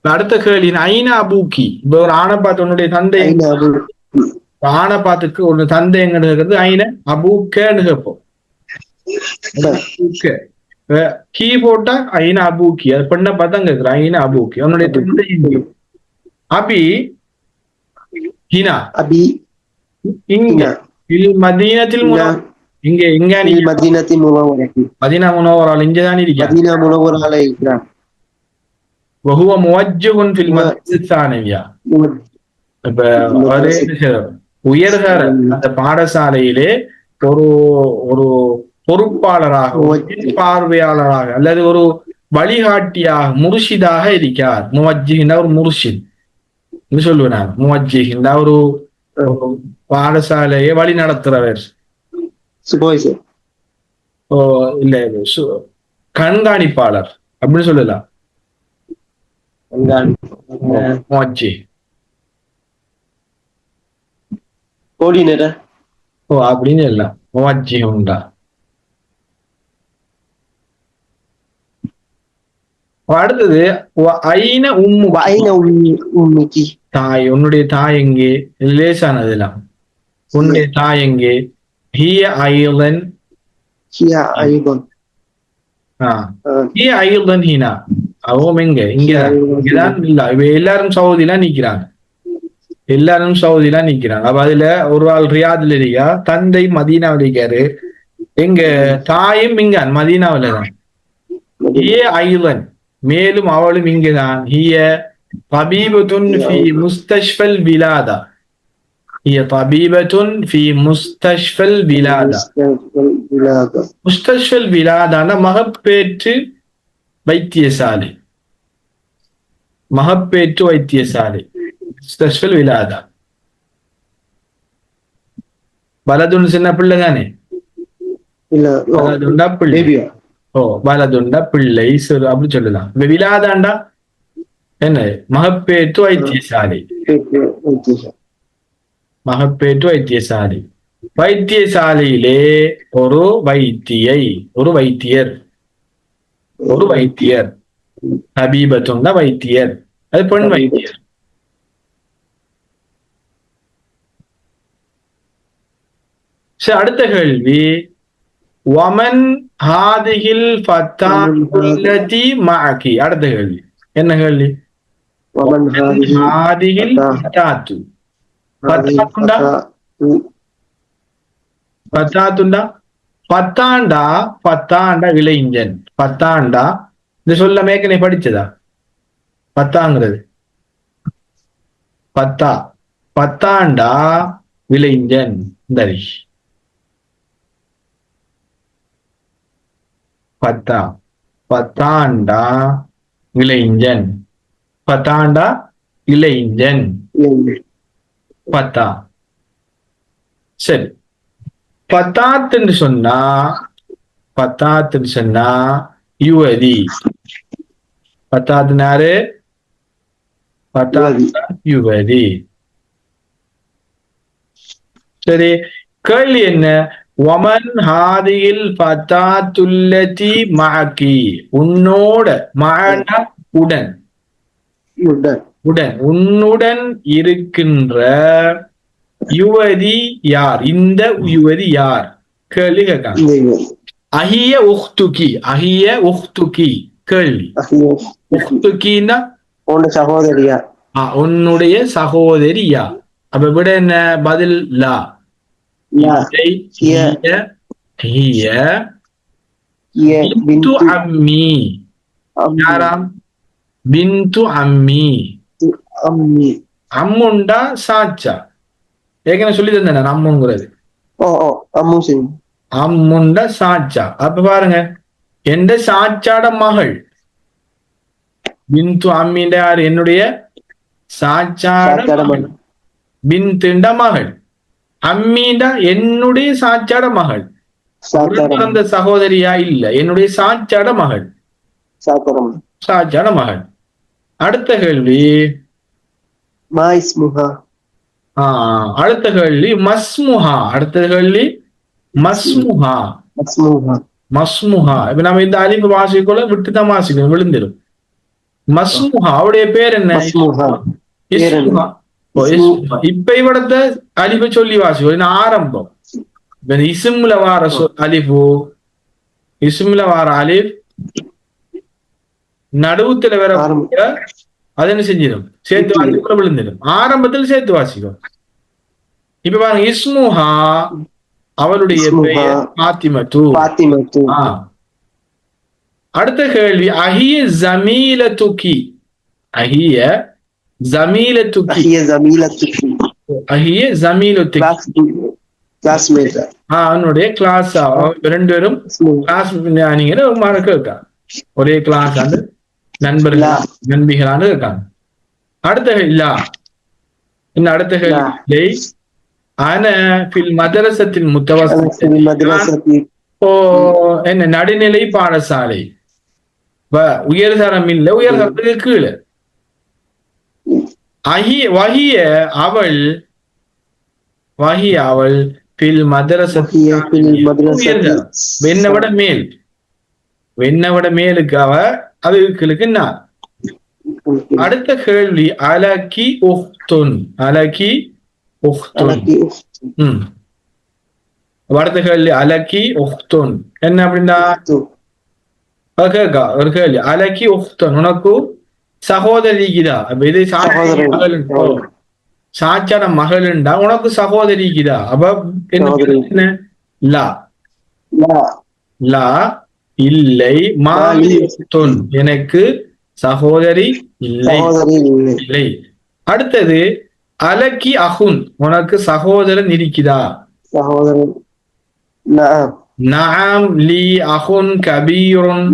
அடுத்த கேள்வி ஐனா அபூக்கி இப்ப ஒரு ஆணை பார்த்து உன்னுடைய தந்தை ஆணை பார்த்துக்கு ஒரு தந்தை எங்கன்னு கேட்கறது ஐன அபூக்கன்னு கேட்போம் கீ போட்டா ஐன அபூக்கி அது பெண்ணை பார்த்தா கேட்கிற ஐன அபூக்கி அவனுடைய தந்தை அபி ஹினா அபி இங்க மதீனத்தில் இங்க இங்க மதீனத்தில் மதீனா முனவரால் இங்கதான் இருக்கிறார் மதீனா முனவரால இருக்கிறார் وهو موجه في المدرسة الثانوية இப்ப உயர்தர அந்த பாடசாலையிலே ஒரு ஒரு பொறுப்பாளராக பார்வையாளராக அல்லது ஒரு வழிகாட்டியாக முர்ஷிதாக இருக்கார் முவஜ்ஜிஹின்னா ஒரு முர்ஷித் சொல்லுவேன் நான் முவஜ்ஜிஹின்னா ஒரு பாடசாலையை வழி நடத்துறவர் இல்ல கண்காணிப்பாளர் அப்படின்னு சொல்லலாம் முவஜ்ஜி கோஆர்டினேட்டர் அப்படின்னு எல்லாம் முவஜ்ஜி உண்டா அடுத்தது ஐன உம்முகி தாய் உன்னுடைய தாய் எங்கே லேசானது எல்லாம் உன்னுடைய தாய் எங்கே ஹிய ஐலன் ஹிய ஐலன் ஹீனா அவன் எங்க இங்கதான் இல்ல இவ எல்லாரும் சவுதிலாம் நிக்கிறாங்க எல்லாரும் சவுதியில நிக்கிறாங்க. அப்ப அதுல ஒரு ஆள் ரியாதுல இருக்கா, தந்தை மதீனாவில் இருக்காரு, எங்க தாயும் இங்க மதீனாவில தான். ஹிய ஐலன், மேலும் அவளும் இங்கதான். ஹிய தபீபத்துன் ஃபி முஸ்தஷ்ஃபல் விலாதா. ஹிய தபீபத்துன் ஃபி முஸ்தஷ்ஃபல் விலாதா. முஸ்தஷ்ஃபல் விலாதான மகப்பேற்று வைத்தியசாலை. மகப்பேற்று வைத்தியசாலை முஸ்தஷ்ஃபல் விலாதா. பலதுன் சின்ன பிள்ளை தானே, பலதுண்டா பிள்ளை. ஓ, பலதுண்டா பிள்ளை சிறு அப்படி சொல்லலாம். விலாதாண்டா என்ன, மகப்பேற்று வைத்தியசாலை. மகப்பேற்று வைத்தியசாலை. வைத்தியசாலையிலே ஒரு வைத்தியை, ஒரு வைத்தியர், ஒரு வைத்தியர். ஹபீபத்துண்டா வைத்தியர், அது பெண் வைத்தியர். அடுத்த கேள்வி, வமன் ஹாதிஹில் ஃபத்தால்லதி மஅகி. அடுத்த கேள்வி என்ன கேள்வி? ஹாதிஹில் ஃபத்தாத்து. ஃபத்தாத்துண்டா ஃபத்தாத்துண்டா பத்தாண்டா, பத்தாண்டா இளைஞன். பத்தாண்டா இந்த சொல்ல மேக்கனை படிச்சதா? பத்தாங்கிறது பத்தா, பத்தாண்டா இளைஞன். தரி பத்தா, பத்தாண்டா இளைஞன். பத்தாண்டா இளைஞன், பத்தா. சரி, பத்தாத்துன்னு சொன்னா, பத்தாத்துன்னு சொன்னா யுவதி. பத்தாத்துனாரு, பத்தாத்து யுவதி. சரி, கேள்வி என்ன? வமன் ஹாதியில் ஃபத்தாத்துல்லதி மஅகி. உன்னோட, மஅனா உடன், உடன், உன்னுடன் இருக்கின்ற யுவதி யார்? இந்த யுவதி யார்? கேள்வி கேட்காங்க. அஹிய உஹ்துகி, அஹிய உஹ்துகி. கேள்வி, உஹ்துகின்னா சகோதரியா, உன்னுடைய சகோதரியா. அப்ப விட என்ன பதில்? லா. பின்து அம்மி. யாராம்? பின்து அம்மி. அம்முண்டா சாச்சா. ஏற்கனவே சொல்லி தந்தேன் அம்முங்கிறது. அம்முண்ட சாச்சா. அப்ப பாருங்க, எந்த சாச்சாட மகள். பின்து அம்மிண்ட யாரு? என்னுடைய சாச்சாட மகள். பின்துண்ட மகள். அம்மீண்டா என்னுடைய சாச்சாட மகள். பிறந்த சகோதரியா? இல்ல, என்னுடைய சாச்சாட மகள், சாச்சாட மகள். அடுத்த கேள்வி, அடுத்த கேள்வி மஸ்முஹா. அடுத்த கேள்வி மஸ்முஹா. மஸ்முஹா. இப்ப நம்ம இந்த அலிஃப் வாசிக்கொள்ள விட்டுதான் வாசிக்கணும், விழுந்துடும். மஸ்முஹா அவருடைய பேர் என்ன? இப்ப இவடத்த அலிஃபை சொல்லி வாசிக்கோ. ஆரம்பம் இஸ்முல வார அலிஃபு, இஸ்முல வார அலிஃப் நடுவுத்துல வேற அது என்ன செஞ்சிடும்? சேர்த்து வாசிக்கூட விழுந்துடும். ஆரம்பத்தில் சேர்த்து வாசிக்கும். இப்ப பாருங்க, இஸ்முஹா அவளுடைய பெயர் பாத்திமத்து. அடுத்த கேள்வி, அஹிய ஜமீலத்துகி. அஹிய ஜமீலத்துகி. அஹிய ஜமீலத்துகி. அவனுடைய கிளாஸ். ரெண்டு பேரும் கிளாஸ் இருக்காங்க, ஒரே கிளாஸ் ஆண்டு நண்பர்கள் நண்பிகளான இருக்காங்க. அடுத்த இல்லா, இன்னும் அடுத்த கேள்வி, ஆன பில் மதரசத்தின் முத்தவசதி. என்ன நடுநிலை பாடசாலை, உயர்தரம் இல்ல, உயர்தரத்துக்கு கீழே. வஹிய அவள், வஹிய அவள் பில் மதரசத்தி உயர்தரம், வெண்ணவிட மேல், வெண்ணவிட மேலுக்கு அவ அதுகளுக்கு நான். அடுத்த கேள்வி, அலகி உஹ்துன். அலகி உஹ்துன். அடுத்த கேள்வி, அலகி உஹ்துன் என்ன அப்படின்னா? ஒரு கேள்வி, அலகி உஹ்துன், உனக்கு சகோதரிக்குதா? இது சாச்சாட மகள்ண்டா உனக்கு சகோதரிக்குதா? அப்ப என்ன? லா லா இல்லை. மாலி எனக்கு சகோதரி இல்லை இல்லை. அடுத்தது அலக்கி அஹுன் உனக்கு சகோதரன் இருக்குதா? சகோதரன் நஅம் லி அஹுன் கபீருன்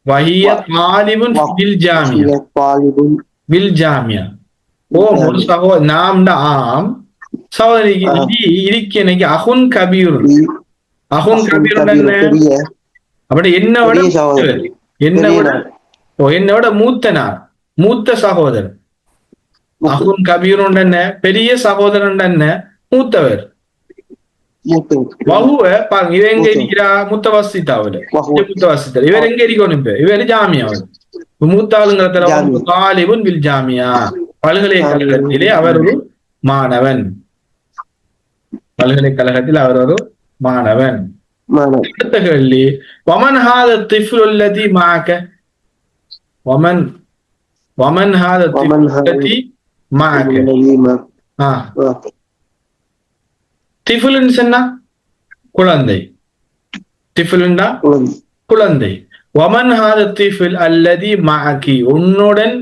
வஹிய தாலிபுன் ஃபில் ஜாமியா பில் ஜாமியா. ஓ ஒரு சகோதரன் நாம்டா ஆம் சகோதரிக்கு லி இருக்கு எனக்கு அஹுன் கபீருன். அஹுன் கபீருன் என்ன? அப்படி என்னோட என்னோட மூத்தனார் மூத்த சகோதரன். அஹுன் கபீருன் என்ன? பெரிய சகோதரன் என்ன? மூத்தவர். வஹுவ பாருங்க இவ எங்க இருக்கிறா? முத்தவசித்தாவுல முத்தவசித்தர். இவர் எங்க இருக்கணும்? இப்ப இவர் ஜாமியாவில் மூத்த ஆளுங்கிற தாலிபுன் வில் ஜாமியா பல்கலைக்கழகத்திலே அவர் ஒரு மாணவன். பல்கலைக்கழகத்தில் அவர் ஒரு மாணவன். அடுத்த கேள்வி வமன் ஹாத திஃப்லு அல்லதி மஅக வமன் ஹாத திஃப்லு அல்லதி மஅக. திஃப்லுன்னு சொன்னா குழந்தை. திஃப்லுன்னா குழந்தை. வமன் ஹாத திஃப்ல் அல்லதி மஅகி உன்னுடன்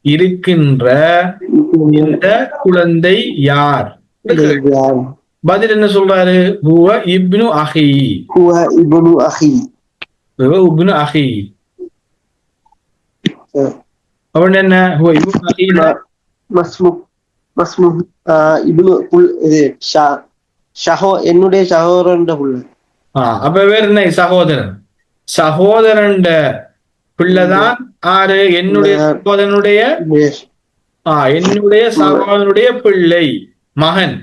இருக்கின்ற இந்த குழந்தை யார்? பதில் என்ன சொல்றாரு? ஹுவ இப்னு அஹி. ஹுவ இப்னு அஹி. அவன் என்ன? ஹுவ இப்னு அஹி என்னுடைய சகோதரன் புள்ள. அப்ப வேற என்ன? சகோதரன். சகோதரன் பிள்ளைதான் ஆறு? என்னுடைய சகோதரனுடைய என்னுடைய சகோதரனுடைய பிள்ளை மகன்.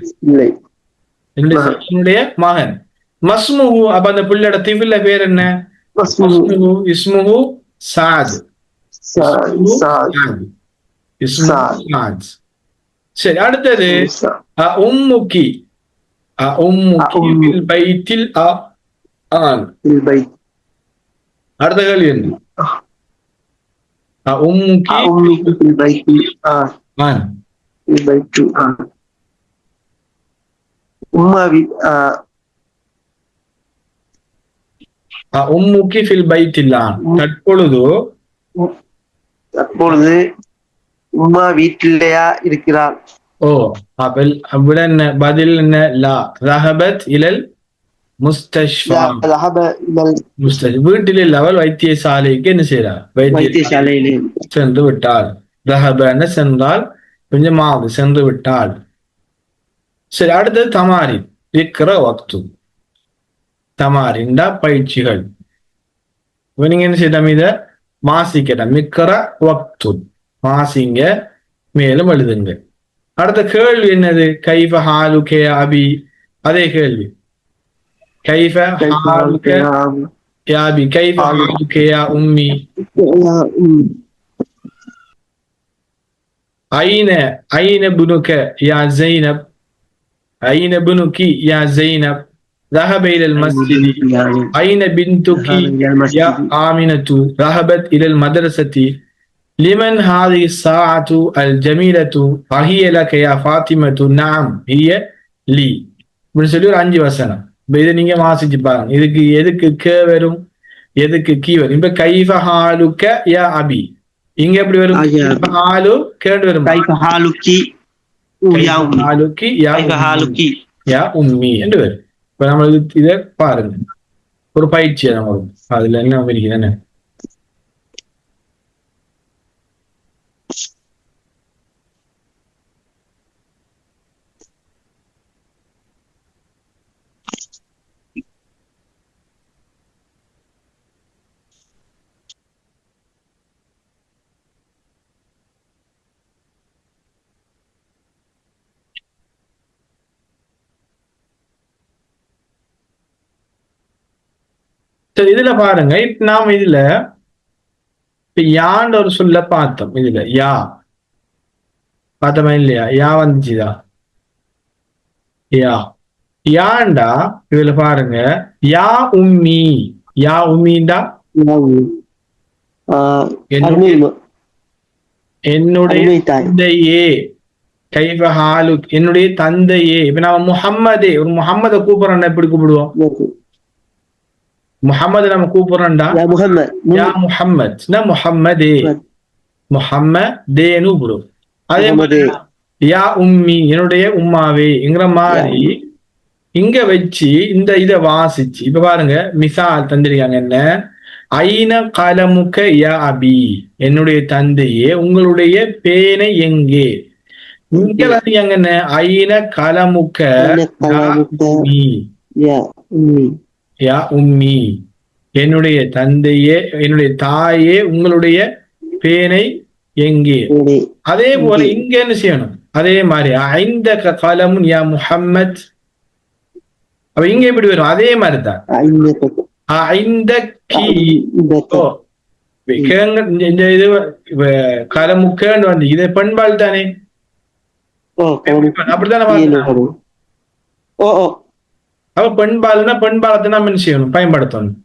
என்னுடைய மகன். மஸ்முஹு அப்ப அந்த பிள்ளையோட திஃபில்ல பேர் என்ன? இஸ்முஹு சாத். சரி அடுத்தது உம்முக்கி. உம்முக்கி பைத்தில் ஆன். அடுத்த கேள்வி என்ன? உம்முக்கி ஆன். உம்முக்கி ஃபில் பைத்தில் ஆன். தற்பொழுது உம்மா வீட்டிலேயா இருக்கிறார்? ஓ அப்ப என்ன பதில் என்ன? லா ரஹபத் இலல் முஸ்தஷ்ஃபா. வீட்டில் இல்ல, அவள் வைத்தியசாலைக்கு என்ன செய்யறார்? வைத்தியசாலையிலே சென்று விட்டாள். ரஹபன சென்றால் கொஞ்சமாவது சென்று விட்டாள். சரி அடுத்தது தமாரின். இக்ர வக்து. தமாரின்டா பயிற்சிகள். நீங்க என்ன செய்யலாம்? இத மாசிக்கணும். இக்ர வக்து மாசிங்க மேலும் எழுதுங்க. அடுத்த கேள்வி என்னது? கைஃப ஹாலுக யா அபி. அதே கேள்வி. கைஃப ஹாலுக யா அபி கைஃப ஹாலுக யா உம்மி. ஐன புனுக யா ஸைனப். ஐன புனுகி யா ஸைனப். ذهب إلى المسجد. أين بنتك يا آمنة؟ ذهبت إلى المدرسة. لمن هذه الساعة الجميلة؟ هي لك يا فاطمة. نعم هي لي. இப்படி சொல்லி ஒரு 5 வசனம். இதை நீங்க வாசிச்சு பாருங்க. இதுக்கு எதுக்கு கே வரும், எதுக்கு கீ வரும்? இப்ப கைஃப ஹாலுக யா அபி இங்க எப்படி வரும்? ஹாலு கேடு வரும். கைஃப ஹாலுகி யா உம்மி என்று வரும். இப்ப நம்ம இதை பாருங்க, ஒரு பயிற்சியை நம்ம அதுல என்ன இருக்குதுன்னு. சரி இதுல பாருங்க. இப்ப நாம இதுல இப்ப யான்னு ஒரு சொல்ல பார்த்தோம். இதுல யா பார்த்தோமா இல்லையா? யா வந்துச்சுதா? யா யாண்டா இதுல பாருங்க. யா உம்மி. யா உம்மிண்டா என்னுடைய தந்தையே. கைஃப ஹாலுக், என்னுடைய தந்தையே. இப்ப நாம முஹம்மதே, ஒரு முஹம்மதை கூப்பிடுறோம்னா எப்படி கூப்பிடுவோம்? முஹம்மது நம்ம கூப்பிடுறோம்டா யா முஹம்மத், முஹம்மதே, முஹம்மதேன்னு கூப்பிடுவோம். அதே மாதிரி யா உம்மி, என்னுடைய உம்மாவேங்கிற மாதிரி இங்க வச்சு இந்த இதை வாசிச்சு இப்ப பாருங்க மிசால் தந்திருக்காங்க. என்ன? ஐன கலமுக்க யா அபி, என்னுடைய தந்தையே உங்களுடைய பேனை எங்கே? இங்க வந்து என்ன? ஐன கலமுக்க யா உம்மி, என்னுடைய தந்தையே, என்னுடைய தாயே உங்களுடைய பேனை எங்கே? அதே போல இங்க என்ன செய்யணும்? அதே மாதிரி ஐந்த கலமுன் யா முஹம்மத். அப்ப இங்க எப்படி வரும்? அதே மாதிரிதான் இந்த இது கலமுக்கன்னு வந்து இது பெண்பால் தானே, அப்படித்தானே? அப்ப பெண்பால்னா பெண்பாலத்தை நம்ம என்ன செய்யணும்? பயன்படுத்தணும்.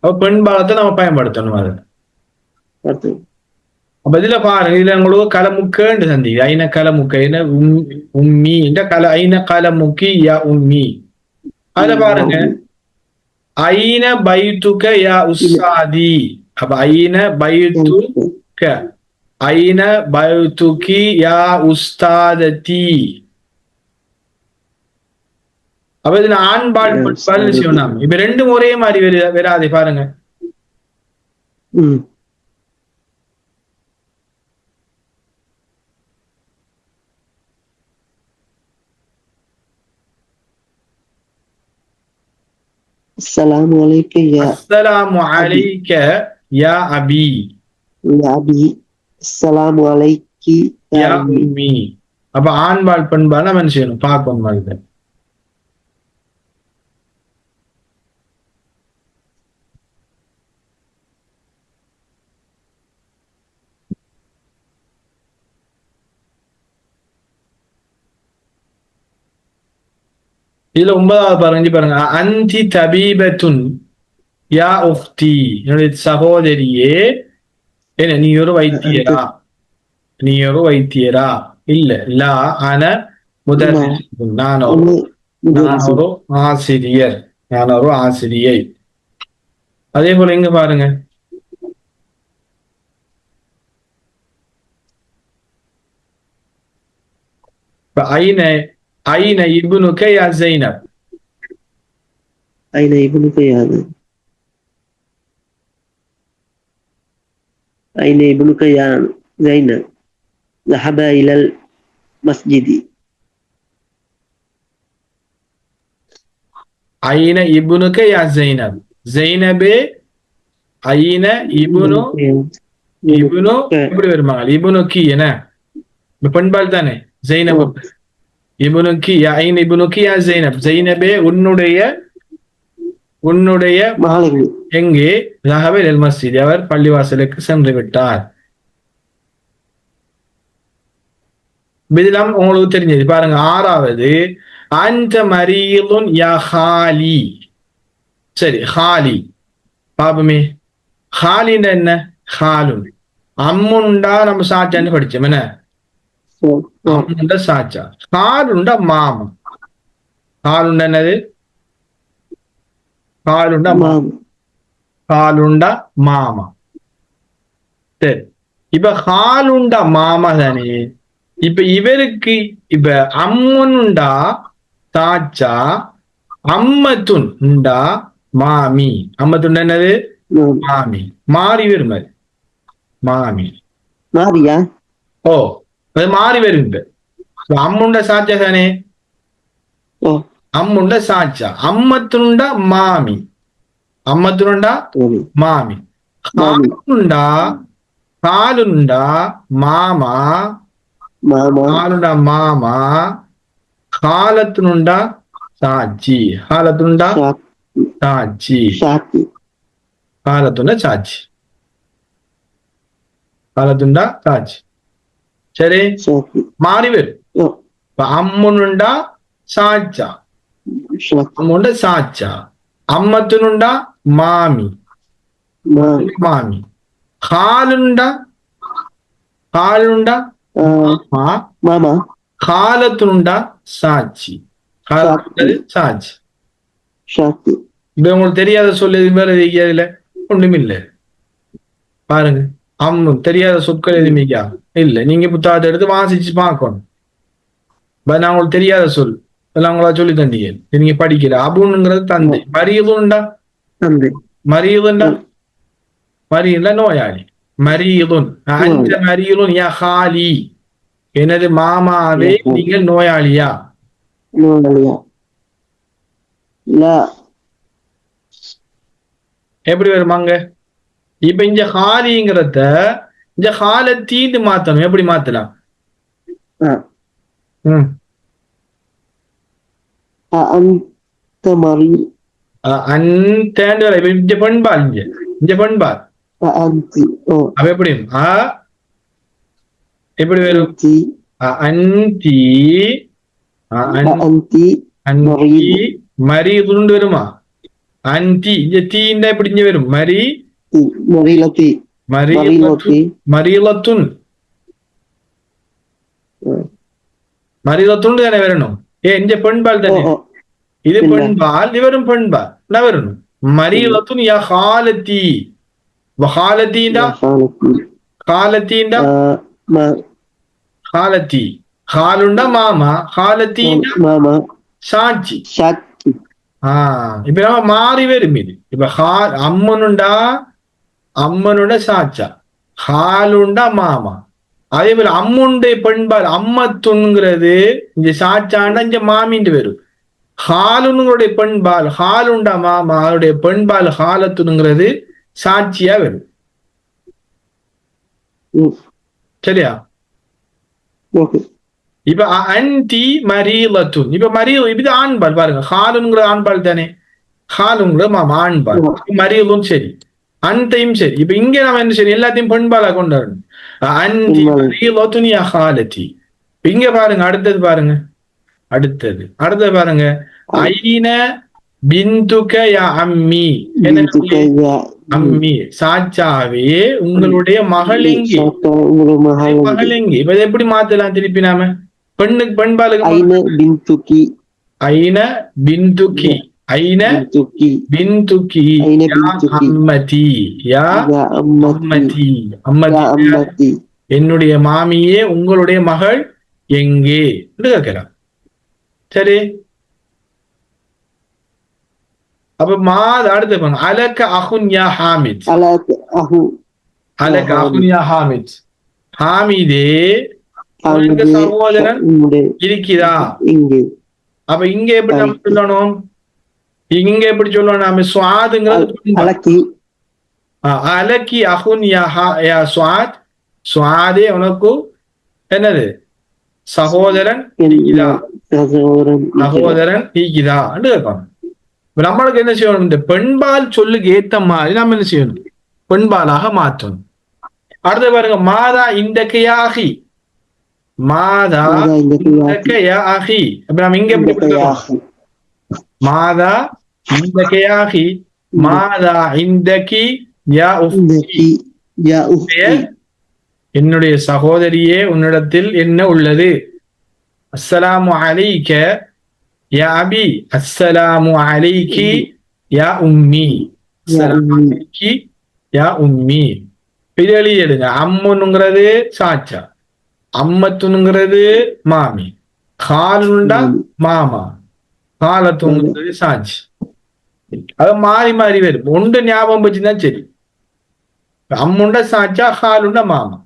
அப்ப பெண்பாலத்தை நம்ம பயன்படுத்தணும். அது அப்ப இதுல பாருங்க, இதுல உங்களுக்கு கலமுக்கன்னு சந்தி ஐன கலமுக்க என்ன உம்மி என்ற ஐன கலமுக்கி யா உம்மி. அதுல பாருங்க ஐன பைத்துக்க யா உஸ்தாதி. அப்ப ஐன பைத்துக்க, ஐன பைத்துக்கி யா உஸ்தாததி. அப்ப இதுல ஆண்பால் பெண்பால் செய்யணும். இப்ப ரெண்டும் ஒரே மாதிரி வராது பாருங்க. السلام عليك يا السلام عليك يا أبي. يا أبي. السلام عليك يا أمي. அப்ப ஆண்பால் பெண்பால் நம்ம என்ன செய்யணும்? பார்க்கணும். மாதிரி இதுல 9வது பாருங்க, அந்தி தபீபத்துன் யா உக்தி, என்னுடைய சகோதரியே, என்ன நீ ஒரு வைத்தியரா? நீ ஒரு வைத்தியரா? இல்ல லா அன முதர்ரிஸ், நான் ஒரு ஆசிரியர், நான் ஒரு ஆசிரியை. அதே போல இங்க பாருங்க ஐன ஐன இப்னுக யா ஸைனப். ஐன இப்னுக யா ஐன இப்னுக யா ஸைனப் ذهب إلى المسجد. ஐன இப்னுக யா ஸைனப், ஸைனபே ஐன இப்னு இப்னு எப்படி வருமாங்க? இப்னுகி என்ன பெண்பால் தானே? ஸைனப் இப்னுகி யா ஐன இப்னுகி யா ஸைனப், ஸைனபே உன்னுடைய எங்கே? ذهب إلى المسجد, அவர் பள்ளிவாசலுக்கு சென்று விட்டார். இதெல்லாம் உங்களுக்கு தெரிஞ்சது. பாருங்க 6வது அந்த மரீதுன் யா ஹாலி. சரி, ஹாலி பாப்பமே. ஹாலின்னு என்ன? ஹாலுன் அம்முண்டா நம்ம சாச்சான்னு படிச்சோம். என்ன அம்முண்ட சாச்சா. ஹாலுண்டா மாமா. ஹாலுண்டா என்னது? ஹாலுண்டா மாமா. ஹாலுண்டா மாமா. சரி, இப்ப ஹாலுண்டா மாமா தானே. இப்ப இவருக்கு இப்ப அம்முண்டா சாச்சா, அம்மத்துன் உண்டா மாமி. அம்மத்துண்டா என்னது? மாமி. மாறி வரும் அது மாமி. மாறியா? ஓ, அது மாறி வரும். இப்ப அம்முண்ட சாச்சா தானே. அம்முண்ட சாச்சா, அம்மத்துண்டா மாமி, அம்மத்துண்டா மாமி. ஹாலுண்டா ஹாலுண்டா மாமா, ஹாலுண்டா மாமா. ஹாலத்துனுண்டா சாச்சி, ஹாலத்துண்டா சாச்சி, ஹாலத்துண்டா சாச்சி, ஹாலத்துண்டா சாச்சி. சரி, மாறி வரும். అమ్మునుండా సాచా, ஷாத் అమ్ముండా సాచా. అమ్మతునుండా మామి, மா మామి. ఖాలుండా, ఖాలుండా మామా, மாமா ఖాలతునుండా சாச்சி. சாச்சி. சாச்சி. ஷாத் இப்ப உங்களுக்கு தெரியாத சொல் எதுவுமே அதுல ஒண்ணுமில்ல. பாருங்க, தெரியாத சொற்கள் எதுவுமே இல்ல. நீங்க புத்தகத்தை எடுத்து வாசிச்சு பார்க்கணும். நான் உங்களுக்கு தெரியாத சொல் எல்லாம் உங்களா சொல்லி தந்தீங்க, நீங்க படிக்கல. அபுங்கிறது தந்தை. மரியதுண்டா, தந்தை. மரியதுண்டா, மரியதுண்டா நோயாளி. மரியதுன் அந்த மரியதுன் யா ஹாலி, எனது மாமாவே நீங்கள் நோயாளியா? நோயாளியா? எப்படி வருமாங்க? இப்ப இந்த ஹாலிங்கிறத இந்த ஹாலத்தீன்னு மாத்தணும். எப்படி மாத்தலாம்? அந்த மாதிரி அந்த இந்த பண்பால், இந்த பண்பால் அப்ப எப்படி எப்படி வரும்? அந்தி அந்தி மரி துண்டு வருமா? அந்தி இந்த தீண்டா எப்படி இங்க வரும்? மரி மரீலத்துன், மரீலத்துண்டு தானே வரணும். இந்த பெண்பால் தானே இது. பெண்பால் இவரும் பெண்பால் நான் வரணும். மரீலத்துன் யா ஹாலத்தி. ஹாலத்தீண்டா, ஹாலத்தீண்டா, ஹாலத்தி. ஹாலுண்டா மாமா, ஹாலத்தீண்டா மாமா சாட்சி. சாட்சி. இப்ப நம்ம மாறி வரும் இது. இப்ப அம்மனுண்டா, அம்மனுண்ட சாச்சா, ஹாலுண்டா மாமா. அதே போல அம்முண்டை பெண்பால் அம்மத்துங்கிறது இந்த சாச்சாண்டா இங்க மாமின்னு வரும். ஹாலுனுடைய பெண்பால் ஹாலுண்டா மாமா, அவருடைய பெண்பால் ஹாலத்துங்கிறது சாட்சியா வரும். சரியா? இப்ப அந்தி மரீலத்துன், இப்ப இது ஆண்பால். பாருங்க, ஹாலுங்கிற ஆண்பால் தானே, ஹாலுங்கிற மாமா ஆண்பால். மரீலும் சரி, அந்தையும் சரி. இப்ப இங்க நம்ம என்ன சரி எல்லாத்தையும் பெண்பாலா கொண்டாடணும். அந்தி மரீலத்துன் யா ஹாலத்தி. இங்க பாருங்க, அடுத்தது பாருங்க, அடுத்தது பாருங்க. ஐன பிந்துக யா அம்மி, அம்மி சாச்சாவே உங்களுடைய மகள் எங்கே? மகள் எங்கே? இப்ப எப்படி மாத்தலாம் திருப்பி நாம? பெண்ணுக்கு பெண்பாலுக்கு ஐன பிந்துகி, ஐன பிந்துகி யா அம்மதி, யா அம்மதி, என்னுடைய மாமியே உங்களுடைய மகள் எங்கே என்று கேட்கிறார். சரி, அப்ப அடுத்து பாருங்க. அலக அஹுன் யா ஹாமித், அலக அஹுன் யா ஹாமித், ஹாமிதே உனக்கு சகோதரன் இருக்கிறா? அப்ப இங்க எப்படி நம்ம சொல்லணும்? இங்க எப்படி சொல்லணும் நாம? சுவாதுங்கிறது அலக்கி அஹுன் யா சுவாத், சுவாதே உனக்கு என்னது சகோதரன் இருக்கிறா, சகோதரன் இருக்கிறா என்று கேட்கணும். நம்மளுக்கு என்ன செய்யணும்? இந்த பெண்பால் சொல்லுக்கு ஏத்த மாதிரி நம்ம என்ன செய்யணும்? பெண்பாலாக மாற்றணும். அடுத்து பாருங்க, மாதா இந்த கையாகி, மாதா இந்த கையாகி. அப்ப நம்ம இங்க எப்படி கொடுக்கணும்? மாதா இந்த கையாகி, மாதா இந்தகி யா உஃப்தி, என்னுடைய சகோதரியே உன்னிடத்தில் என்ன உள்ளது? அஸ்ஸலாமு அலைக்க யா அபி, அஸ்ஸலாமு அலைக்கி யா உம்மி, அஸ்ஸலாமு அலைக்கி யா உம்மி. இது எழுதிடுங்க. அம்முங்கிறது சாச்சா, அம்மத்துங்கிறது மாமி, காலுண்டா மாமா, காலத்துங்கிறது சாட்சி. அது மாறி மாறி வரும். ஒன்று ஞாபகம் வச்சுதான் சரி. அம்முண்ட சாச்சா, காலுண்ட மாமா.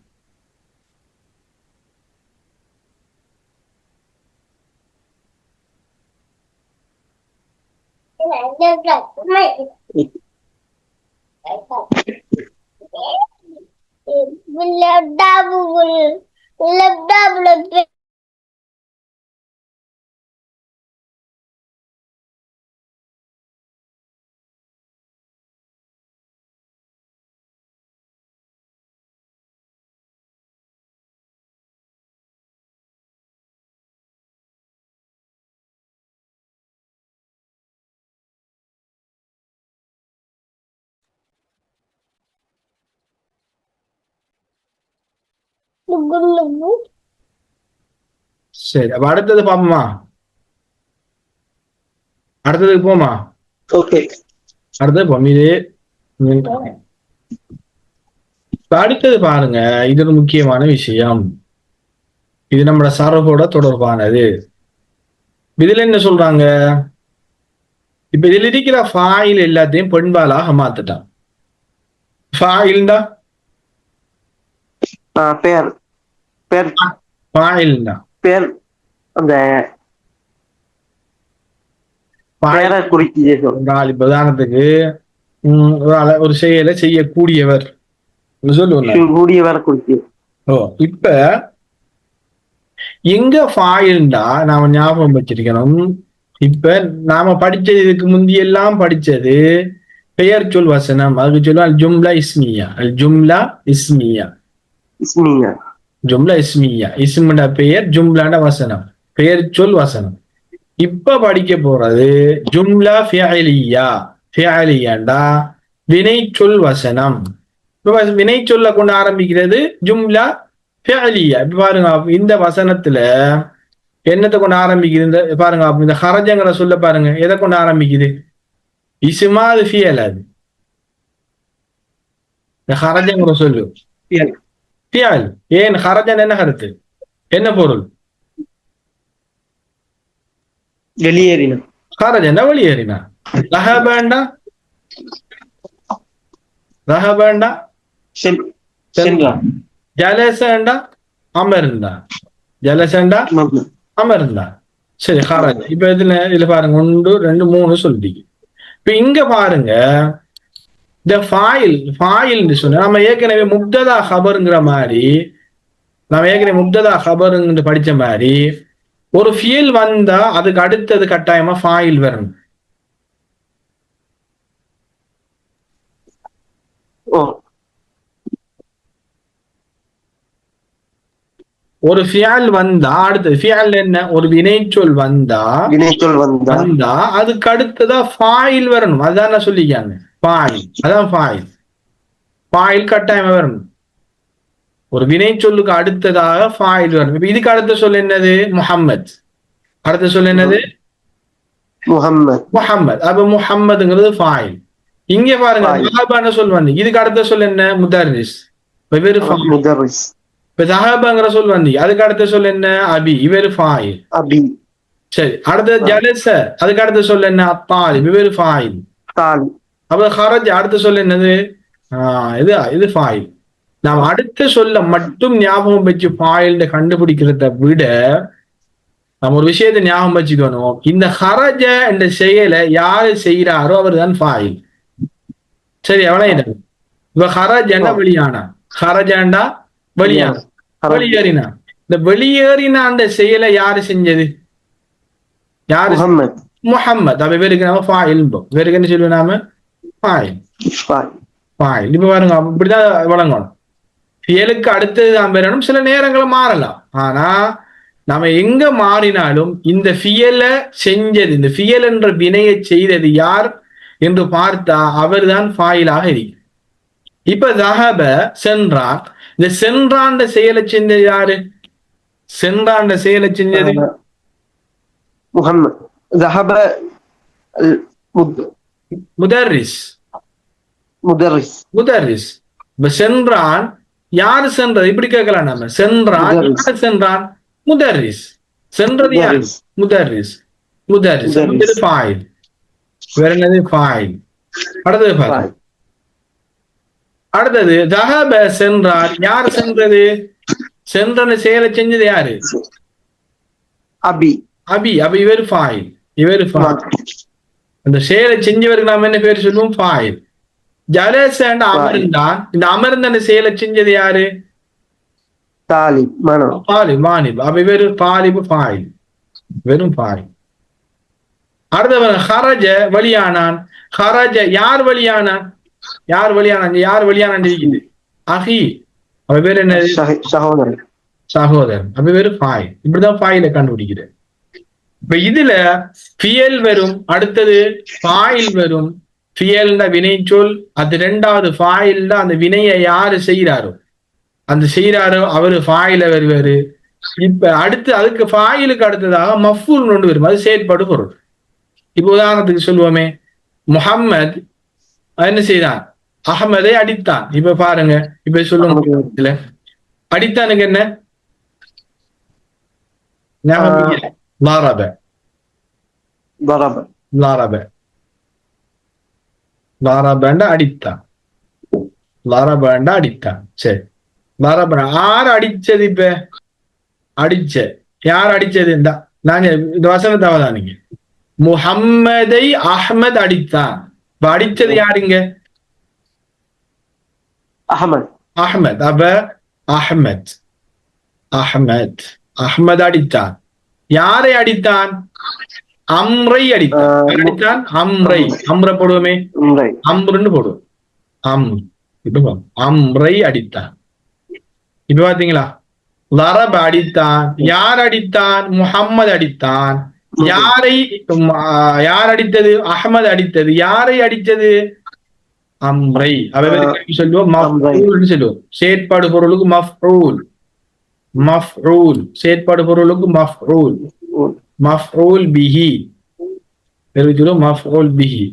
சரி, அப்ப அடுத்தது பாப்போமா? அடுத்ததுக்கு போமா? ஓகே. அடுத்தது போம். இது அடுத்தது பாருங்க, இது ஒரு முக்கியமான விஷயம். இது நம்மளோட சரபோட தொடர்பானது. இதுல என்ன சொல்றாங்க? இப்ப இதுல இருக்கிற ஃபாயில் எல்லாத்தையும் பெண்பாலாக மாத்துட்டான். ஃபாயில்டா பேர் பேர் ஃபாயில்டா பேர் அந்த பேரை குறிச்சு இப்ப உதாரணத்துக்கு ஒரு செயலை செய்யக்கூடியவர் கூடியவர் குறிச்சு. ஓ, இப்ப எங்க ஃபாயில்டா நாம ஞாபகம் வச்சிருக்கணும். இப்ப நாம படிச்சது, இதுக்கு முந்தியெல்லாம் படிச்சது பெயர் சொல் வசனம். அதுக்கு சொல்லுவா அல் ஜும்லா இஸ்மியா. அல் ஜும்லா இஸ்மியா. ஜும்லா இஸ்மியா, இஸ்முடா பெயர், ஜும்லாண்ட வசனம், பெயர் சொல் வசனம். இப்ப படிக்க போறது ஜும்லா ஃபிஅலியா. ஃபிஅலியாண்டா வினை சொல் வசனம். இப்ப வினை சொல்ல கொண்டு ஆரம்பிக்கிறது ஜும்லா ஃபிஅலியா. இப்ப பாருங்க, இந்த வசனத்துல என்னத்தை கொண்டு ஆரம்பிக்குது பாருங்க. இந்த ஹரஜங்கிற சொல்ல பாருங்க, எதை கொண்டு ஆரம்பிக்குது? இசுமா அது ஃபியல். அது இந்த ஹரஜங்கிற சொல்லு ஃபியல். ஏன் ஹரஜன் என்ன கருத்து, என்ன பொருள்? வெளியேறினா. ஹரஜன்னா வெளியேறினா. ரஹபண்டா ரஹபண்டா ஜலசண்டா அமர்ந்தா. ஜலசண்டா அமர்ந்தா. சரி, ஹரஜ். இப்ப இதுல பாருங்க 1 2 3 சொல்லிட்டீங்க. இப்ப இங்க பாருங்க, இந்த ஃபாயில் சொன்ன நம்ம ஏற்கனவே முப்ததா ஹபருங்கிற மாதிரி, நம்ம ஏற்கனவே முப்ததா ஹபருன்னு படிச்ச மாதிரி, ஒரு ஃபியல் வந்தா அதுக்கு அடுத்தது கட்டாயமா ஃபாயில் வரணும். ஒரு ஃபியல் வந்தா அடுத்தது ஃபியல் என்ன? ஒரு வினைச்சொல் வந்தா அதுக்கு அடுத்ததா ஃபாயில் வரணும். அதான் நான் சொல்லிக்காங்க, ஃபாயில். அதான் ஃபாயில். ஃபாயில் கட்டாயமா வரணும். ஒரு வினை சொல்லுக்கு அடுத்ததாக ஃபாயில் வரணும். இப்ப இதுக்கு அடுத்த சொல் என்னது? முஹம்மத். அடுத்த சொல் என்னது? முஹம்மத். அப்ப முஹம்மதுங்கிறது ஃபாயில். இங்க பாருங்க, ஜஹபான சொல் வந்து, இதுக்கு அடுத்த சொல் என்ன? முதர்ரிஸ். இப்ப ஜஹபாங்கிற சொல் வந்து, அதுக்கு அடுத்த சொல் என்ன? அபி. இவரு ஃபாயில். சரி, அடுத்த ஜலச, அதுக்கு அடுத்த சொல் என்ன? தாலிப். இவரு ஃபாயில். அப்ப ஹரஜ் அடுத்த சொல் என்னது? இது ஃபாயில். நாம் அடுத்த சொல்ல மட்டும் ஞாபகம் வச்சு ஃபாயில்ட கண்டுபிடிக்கிறத விட நம்ம ஒரு விஷயத்தை ஞாபகம் வச்சுக்கணும். இந்த ஹரஜ என்ற செயலை யாரு செய்யறாரோ அவர் தான் ஃபாயில். சரி, எவ்வளவு? இப்ப ஹரஜண்டா வெளியானா, ஹரஜண்டா வெளியானா, வெளியேறினா. இந்த வெளியேறினா அந்த செயலை யாரு செஞ்சது? யாரு? முஹம்மத். அப்ப இவருக்கு நாம ஃபாயில். இவருக்கு என்ன சொல்லுவோம் நாம? ஃபாயில். இப்ப பாருங்க, இப்படிதான் வழங்கணும். ஃபியலுக்கு அடுத்ததுதான் பெறணும். சில நேரங்களை மாறலாம். ஆனா நம்ம எங்க மாறினாலும் இந்த ஃபியலை செஞ்சது, இந்த ஃபியல் என்ற வினையை செய்தது யார் என்று பார்த்தா அவர் தான் ஃபாயிலாக இருக்கு. இப்ப ஜஹப சென்றான். இந்த சென்றாண்ட செயலை செஞ்சது யாரு? சென்றாண்ட செயலை செஞ்சது முதர்ரிஸ். இப்ப சென்றான் யாரு சென்றது? இப்படி கேட்கலாம் நம்ம. சென்றான் யாரு சென்றான்? முதர்ரிஸ். சென்றது யாரு? முதர்ரிஸ். ஃபாயில். வேற என்னது? ஃபாயில். அடுத்தது பாருங்க. அடுத்தது ஜஹப சென்றார். யார் சென்றது? சென்ற செயலை செஞ்சது யாரு? அபி. அப்ப இவர் ஃபாயில். அந்த செயலை செஞ்சவருக்கு நாம என்ன பேர் சொல்லுவோம்? ஃபாயில். ஜலசண்ட அமர்ந்தான். இந்த அமர்ந்த செயலை செஞ்சது யாரு? மானிப். அப்ப இவரு தாலிபு ஃபாயில். வெறும் ஃபாயில். அடுத்தவன் ஹரஜ வெளியானான். ஹரஜ யார் வெளியானான்? யார் வெளியானான் இருக்குது? அஹி. அவ பேர் என்ன? சகோதரன். அப்ப பேரு ஃபாயில். இப்படிதான் ஃபாயிலை கண்டுபிடிக்கிறது. இப்ப இதுல ஃபியல் வரும், அடுத்தது ஃபாயில் வரும். ஃபியல்னா வினை சொல், அது 2வது ஃபாயில்னா அந்த வினையை யாரு செய்யறாரோ. அந்த செய்யறாரோ அவரு ஃபாயில வருவாரு. இப்ப அடுத்து அதுக்கு ஃபாயிலுக்கு அடுத்ததாக மஃபூல் ஒன்று வரும், அது செயற்பாடு பொருள். இப்ப உதாரணத்துக்கு சொல்லுவோமே, முஹம்மத் என்ன செய்தான், அகமதை அடித்தான். இப்ப பாருங்க, இப்ப சொல்லுங்க அடித்தானுக்கு என்ன லாரப லாரப லாரபண்டா அடித்தான், லாரபண்டா அடித்தான். சரி, லாரப யார் அடிச்சது? இப்ப அடிச்ச யார் அடிச்சது? நாங்க இந்த வசனத்தை அவதானிங்க, முஹம்மதை அஹ்மத் அடித்தான். இப்ப அடிச்சது யாருங்க? அஹ்மத். அஹ்மத். அப்ப அஹ்மத் அஹ்மத் அஹ்மத் அடித்தான். யாரை அடித்தான்? அம்ரை அடித்தான். அடித்தான் அம்ரை. அம்ர போடுவோமே, அம்ருன்னு போடுவோம். அம்ரை அடித்தான். இப்ப பாத்தீங்களா, லரப் அடித்தான். யார் அடித்தான்? முஹம்மது அடித்தான். யார் அடித்தது? அஹ்மத் அடித்தது. யாரை அடித்தது? அம்ரை. அவருக்கு சொல்லுவோம் மஃஊல் சொல்லுவோம். செயற்பாடு பொருளுக்கு மஃஊல். மஃஊல் செயற்பாடு பொருளுக்கு மஃஊல். மஃஊல் பிஹி இவருக்கு சொல்லுவோம் மஃஊல் பிஹி.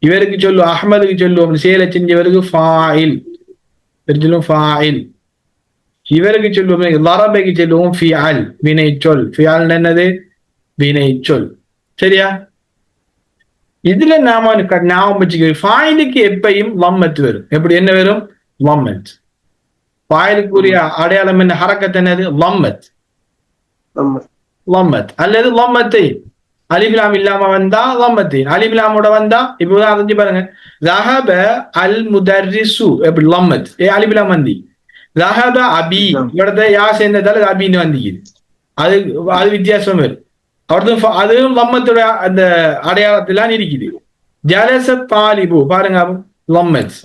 இவருக்கு சொல்லுவோம், அஹ்மதுக்கு சொல்லுவோம் செயலை செஞ்சவருக்கு ஃபாயில். இவருக்கு சொல்லுவோம் ஃபாயில். இவருக்கு சொல்லுவோம் லரபைக்கு சொல்லுவோம் ஃபிஅல், வினை சொல். ஃபிஅல் என்னது? வினை சொல். சரியா? இதுல நாம ஞாபகம் வச்சுக்க, ஃபாயிலுக்கு எப்பயும் லம்மத் வரும். எப்படி என்ன வரும்? லம்மத். ஃபாயிலுக்குரிய அடையாளம் என்ன? ஹரக்கத் என்னது? லம்மத். லம்மத் அல்லது லம்மத்தை. அலிப்லாம் இல்லாம வந்தா லம்மத்தை, அலிப்லாமோட வந்தா இப்ப உதாரணம் பாருங்க, ذهب المدرس எப்படி லம்மத், அலிப்லாம் வந்தி. ذهب அபி இவரது யா சேர்ந்ததால அபின்னு வந்திக்குது. அது அது வித்தியாசம் வரும். அவரது அதுவும் லம்மத்தோட அந்த அடையாளத்திலாம் இருக்குது. ஜலச தாலிபு பாருங்க, லம்மத்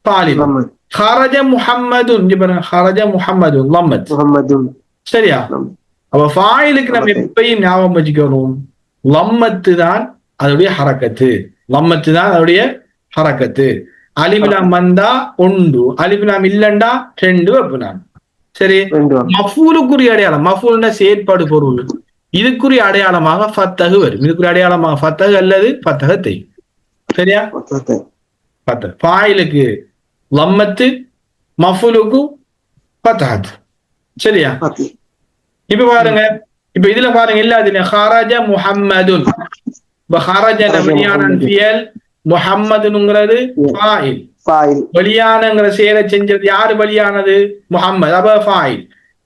தாலிபு. خرج محمد பாருங்க, خرج محمد லம்மத். சரியா? அப்ப ஃபாயிலுக்கு நம்ம எப்பயும் ஞாபகம் வச்சுக்கணும், லம்மத்து தான் அதோடைய ஹரக்கத்து. லம்மத்து தான் அதோடைய ஹரக்கத்து. அலிப்லாம் வந்தா ஒன்று, அலிப்லாம் இல்லண்டா ரெண்டு வைப்பேன். சரி, மஃபூலுக்குரிய அடையாளம், மஃபூல்னா செயற்பாடு பொருள். இதுக்குரிய அடையாளமாக ஃபத்தஹு வரும். இதுக்குரிய அடையாளமாக ஃபத்தஹு அல்லது ஃபத்தஹத்தை. சரியா? ஃபத்தஹ். ஃபாயிலுக்கு லம்மத்து, மஃபூலுக்கு ஃபத்தஹத். சரியா? இப்ப பாருங்க, இப்ப இதுல பாருங்க எல்லாத்துலயும் ஹரஜ முஹம்மதுன். இப்ப ஹரஜ வெளியான ஃபியல், முஹம்மதுங்கிறது ஃபாயில். வெளியானங்கிற செயலை செஞ்சது யாரு? வெளியானது முஹம்மது. அப்ப ஃபாயில்.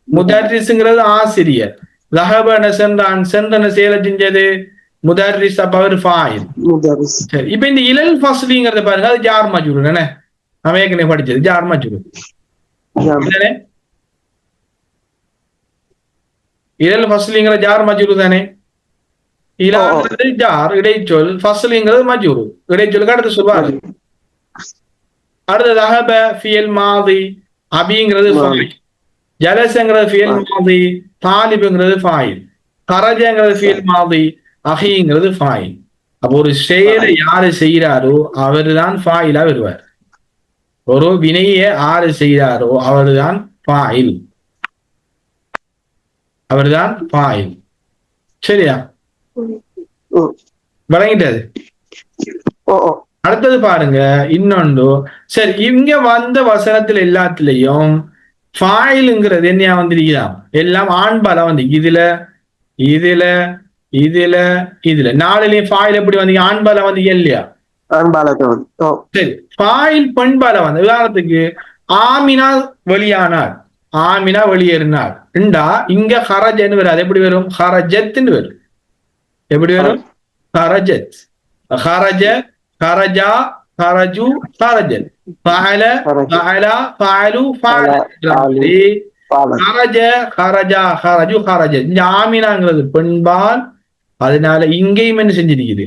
முதர்ரிஸ்ங்கிறது ஆசிரியர். லஹபன சென்றான், சென்றன செயலை செஞ்சது முதர்ரிஸ். அப்ப அவர் ஃபாயில். சரி, இப்ப இந்த இலல் ஃபஸ்லிங்கிறத பாருங்க, அது ஜார் மஜ்ரூர். என்ன நம்ம ஏற்கனவே படிச்சது ஜார் மஜ்ரூர். இலல் ஃபஸ்லிங்கிற ஜார் மஜ்ரூர் தானே. இலாங்கிறது ஜார் இடைச்சொல், ஃபஸ்லிங்கிறது மஜ்ரூர் இடைச்சொல்லுக்கு அடுத்து சொல்வாரு. அடுத்து லஹப ஃபியல் மாதி, அபிங்கிறது ஃபாயில். ஜலசங்கிறது ஃபியல் மாதி, தாலிபுங்கிறது ஃபாயில். கரஜங்கிறது ஃபியல் மாதி, அஹிங்கிறது ஃபாயில். அப்போ ஒரு செயலை யாரு செய்யறாரோ அவருதான் ஃபாயிலா வருவார். ஒரு வினையை யாரு செய்யறாரோ அவருதான் ஃபாயில். அவர்தான் ஃபாயில். சரியா? வழங்கிட்டது. அடுத்தது பாருங்க இன்னொன்று. சரி, இங்க வந்த வசனத்துல எல்லாத்துலயும் ஃபாயிலுங்கிறது என்ன வந்திருக்குதான்? எல்லாம் ஆண்பால வந்து இதுல இதுல இதுல இதுல நாலுலயும் ஃபாயில் எப்படி வந்தீங்க? ஆண்பால வந்தீங்க இல்லையா? சரி, ஃபாயில் பெண்பால வந்து உதாரணத்துக்கு ஆமினா வெளியானார், ஆமினா வெளியேறினார். இங்க ஹரஜன்னு வரும். அது எப்படி வரும்? ஹரஜத்ன்னு வரும். எப்படி வரும்? ஹரஜத். ஹரஜ, ஹரஜா, ஹரஜு, ஹரஜத். ஃபஅல, ஃபஅலா, ஃபஅலு, ஃபஅல. ஹரஜ, ஹரஜா, ஹரஜு, ஹரஜத். இந்த ஆமினாங்கிறது பெண்பால். அதனால இங்கேயும் என்ன செஞ்சிருக்குது?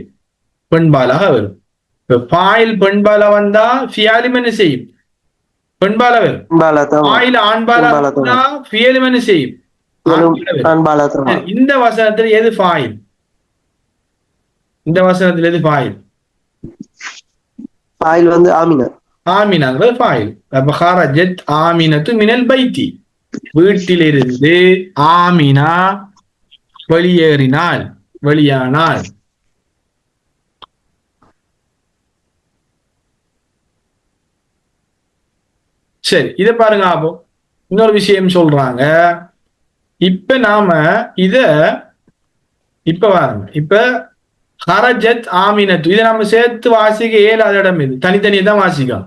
பெண்பாலாக வரும். இப்ப ஃபாயில் பெண்பாலா வந்தா ஃபியாலும் என்ன செய்யும்? பெண்பால வரும். ஃபாயில் ஆண்பாலா வந்தா ஃபியலும் என்ன செய்யும்? இந்த வசனத்துல எது ஃபாயில்? இந்த வசனத்துல எது ஃபாயில்? ஃபாயில் வந்து ஆமினா. ஆமினாங்கிறது ஃபாயில். அப்ப ஹரஜத் ஆமினத்து மினல் பைத்தி, வீட்டிலிருந்து ஆமினா வெளியேறினாள், வெளியானாள். சரி, இத பாருங்க. அப்போ இன்னொரு விஷயம் சொல்றாங்க. இப்ப நாம இத இப்ப பாருங்க. இப்ப ஹரஜத் ஆமினத்து இதை நம்ம சேர்த்து வாசிக்க இயலாத இடம் இது, தனித்தனியை தான் வாசிக்கும்.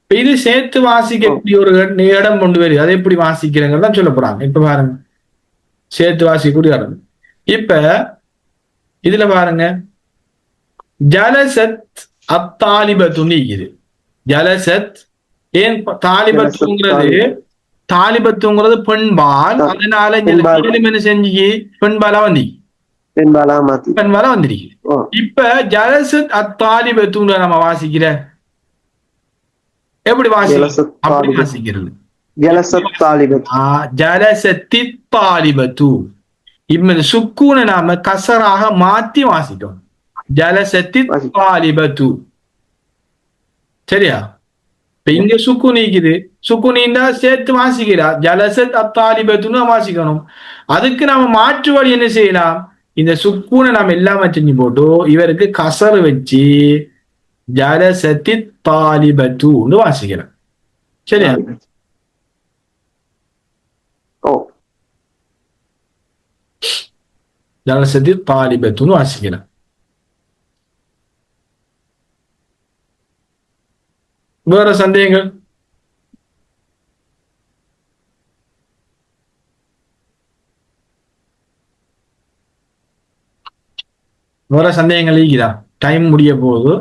இப்ப இது சேர்த்து வாசிக்கக்கூடிய ஒரு இடம் கொண்டு வருது, அதை எப்படி வாசிக்கிறேங்கிறத சொல்ல போறாங்க. இப்ப பாருங்க, சேர்த்து வாசிக்கக்கூடிய இடம். இப்ப இதுல பாருங்க, ஜலசத் அத்தாலிபத்து நீக்குது. ஜலசத், ஏன் தாலிபத்துங்கிறது, தாலிபத்துங்கிறது பெண்பால், அதனால என்ன செஞ்சு பெண்பாலா வந்து பெண்பாலா வந்துருக்கு. இப்ப ஜலசத் அத்தாலிபத்து நம்ம வாசிக்கிற எப்படி வாசிக்கிறது? அப்படி வாசிக்கிறது. ஜலசத்தி தாலிபத்து. இப்ப சுக்கூனை நாம கசராக மாத்தி வாசிட்டோம். ஜலசத்தி தாலிபத்து. சரியா? இப்ப இங்க சுக்கு நீக்குது, சுக்கு நீந்தா சேர்த்து வாசிக்கிறா, ஜலசத் அத்தாலிபத்துன்னு வாசிக்கணும். அதுக்கு நாம மாற்று வழி என்ன செய்யலாம்? இந்த சுக்கூனை நாம எல்லாம் செஞ்சு போட்டு இவருக்கு கசர் வச்சு ஜலசத்தி தாலிபத்துன்னு வாசிக்கிறோம். சரியா? ஜலசத்தி தாலிபத்துன்னு வாசிக்கிறேன். வேற சந்தேகங்கள்? வேற சந்தேகங்கள் இருக்குதா? டைம் முடிய போகுது.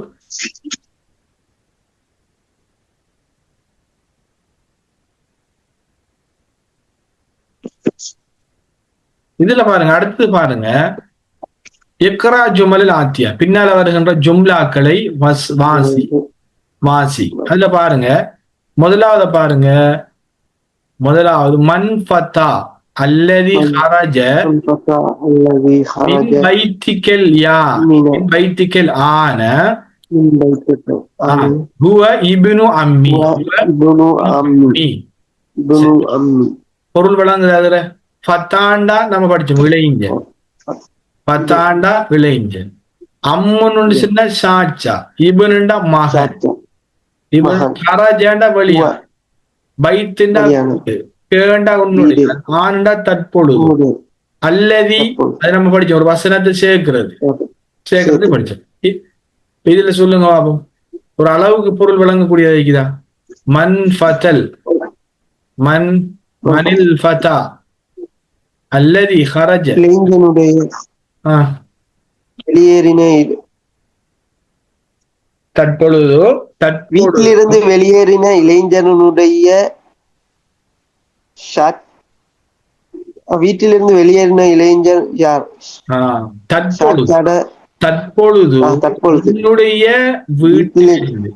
இதுல பாருங்க, அடுத்து பாருங்க, இக்ரா ஜுமலில் ஆத்தியா, பின்னால வருகின்ற ஜும்லாக்களை வாசி வாசி. அதுல பாருங்க, முதலாவது பாருங்க, முதலாவது மன் ஃபதா அல்லதி ஹரஜ மின் பைத்திகல் யா மின் பைத்திகல் ஆன ஹுவ இப்னு அம்மி. பொருள் விளங்குது. அதுல ஃபத்தாண்டா நம்ம படிச்சோம், விளைஞ்சன். ஃபத்தாண்டா விளைஞ்சன். அம்முன்னு சொன்னா சாச்சா, இப்னுண்டா மகன், இவன் ஹரஜாண்டா வெளியா, பைத்துண்டா கேண்டா உன்னுடைய, ஆண்டா தற்பொழுது, அல்லதி அது நம்ம படிச்சோம், ஒரு வசனத்தை சேர்க்கிறது படிச்சோம். இதுல சொல்லுங்க பாபம், ஒரு அளவுக்கு பொருள் விளங்கக்கூடியது இருக்குதா? மன் ஃபதல், மன் மனில் ஃபதா அல்லதி ஹரஜ, வெளியேறின, தற்பொழுது, வீட்டிலிருந்து வெளியேறின இளைஞனுடைய, வீட்டிலிருந்து வெளியேறின இளைஞர் யார்? தற்பொழுது உன்னுடைய வீட்டிலிருந்து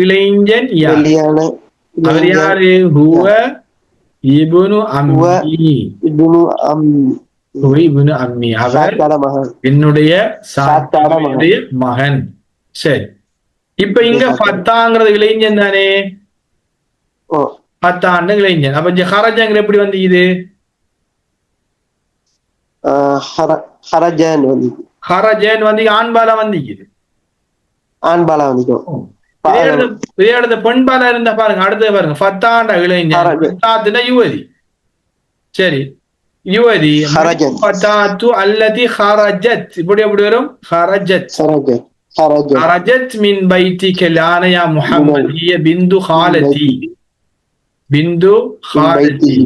இளைஞன் யார்? அவர் யாரு? ஹுவ இப்னு அம்மி, இப்னு அம்மி, அவர் என்னுடைய மகன். சரி, இப்ப இங்க ஃபத்தாங்கிறது இளைஞன் தானே, 10 ஆண்டு இளைஞன். அப்ப ஹரஜாங்கிற எப்படி வந்து இது? ஹரஜன் வந்து ஆண்பாலா வந்து பெண்பாலா இருந்தா பாருங்க. அடுத்து பாருங்க, ஃபத்தாண்ட இளைஞன், யுவதி. சரி, யுவதி ஃபத்தாத்து அல்லதி ஹரஜத், இப்படி எப்படி வரும்? ஹரஜத், ஹரஜத் மின் பைத்திக லான யா முஹம்மத் ஹிய பிந்து ஹாலதி, பிந்து ஹாலதி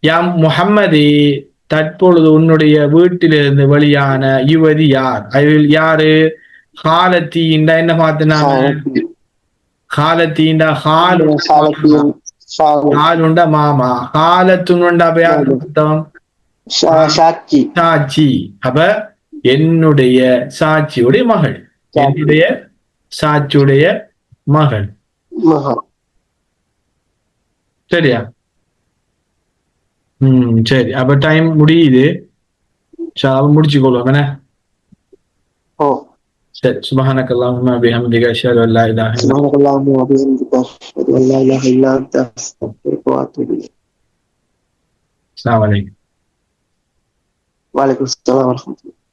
யா முஹம்மதி, தற்பொழுது உன்னுடைய வீட்டிலிருந்து வெளியான யுவதி யார்? அதில் யாரு? ஹாலத்தீண்டா என்ன பார்த்தனா? ஹாலத்தீண்டா ஹாலுண்டா மாமா, ஹாலத்துண்டா அர்த்தம் சாட்சி. அப்ப என்னுடைய சாட்சியுடைய மகள், என்னுடைய சாட்சியுடைய மகள். சரியா? சரி, அப்ப டைம் முடியுது, முடிச்சுக்கொள்வோம் என்ன? சரி, சுப்ஹானக அல்லாஹும்ம பிஹம்திக அஷ்ஹது அல்லா இலாஹ இல்ல سبحانك اللهم وبحمدك أشهد أن لا إله إلا أنت أستغفرك وأتوب إليك. அஸ்ஸலாமு அலைக்கும். وعليكم السلام ورحمة الله.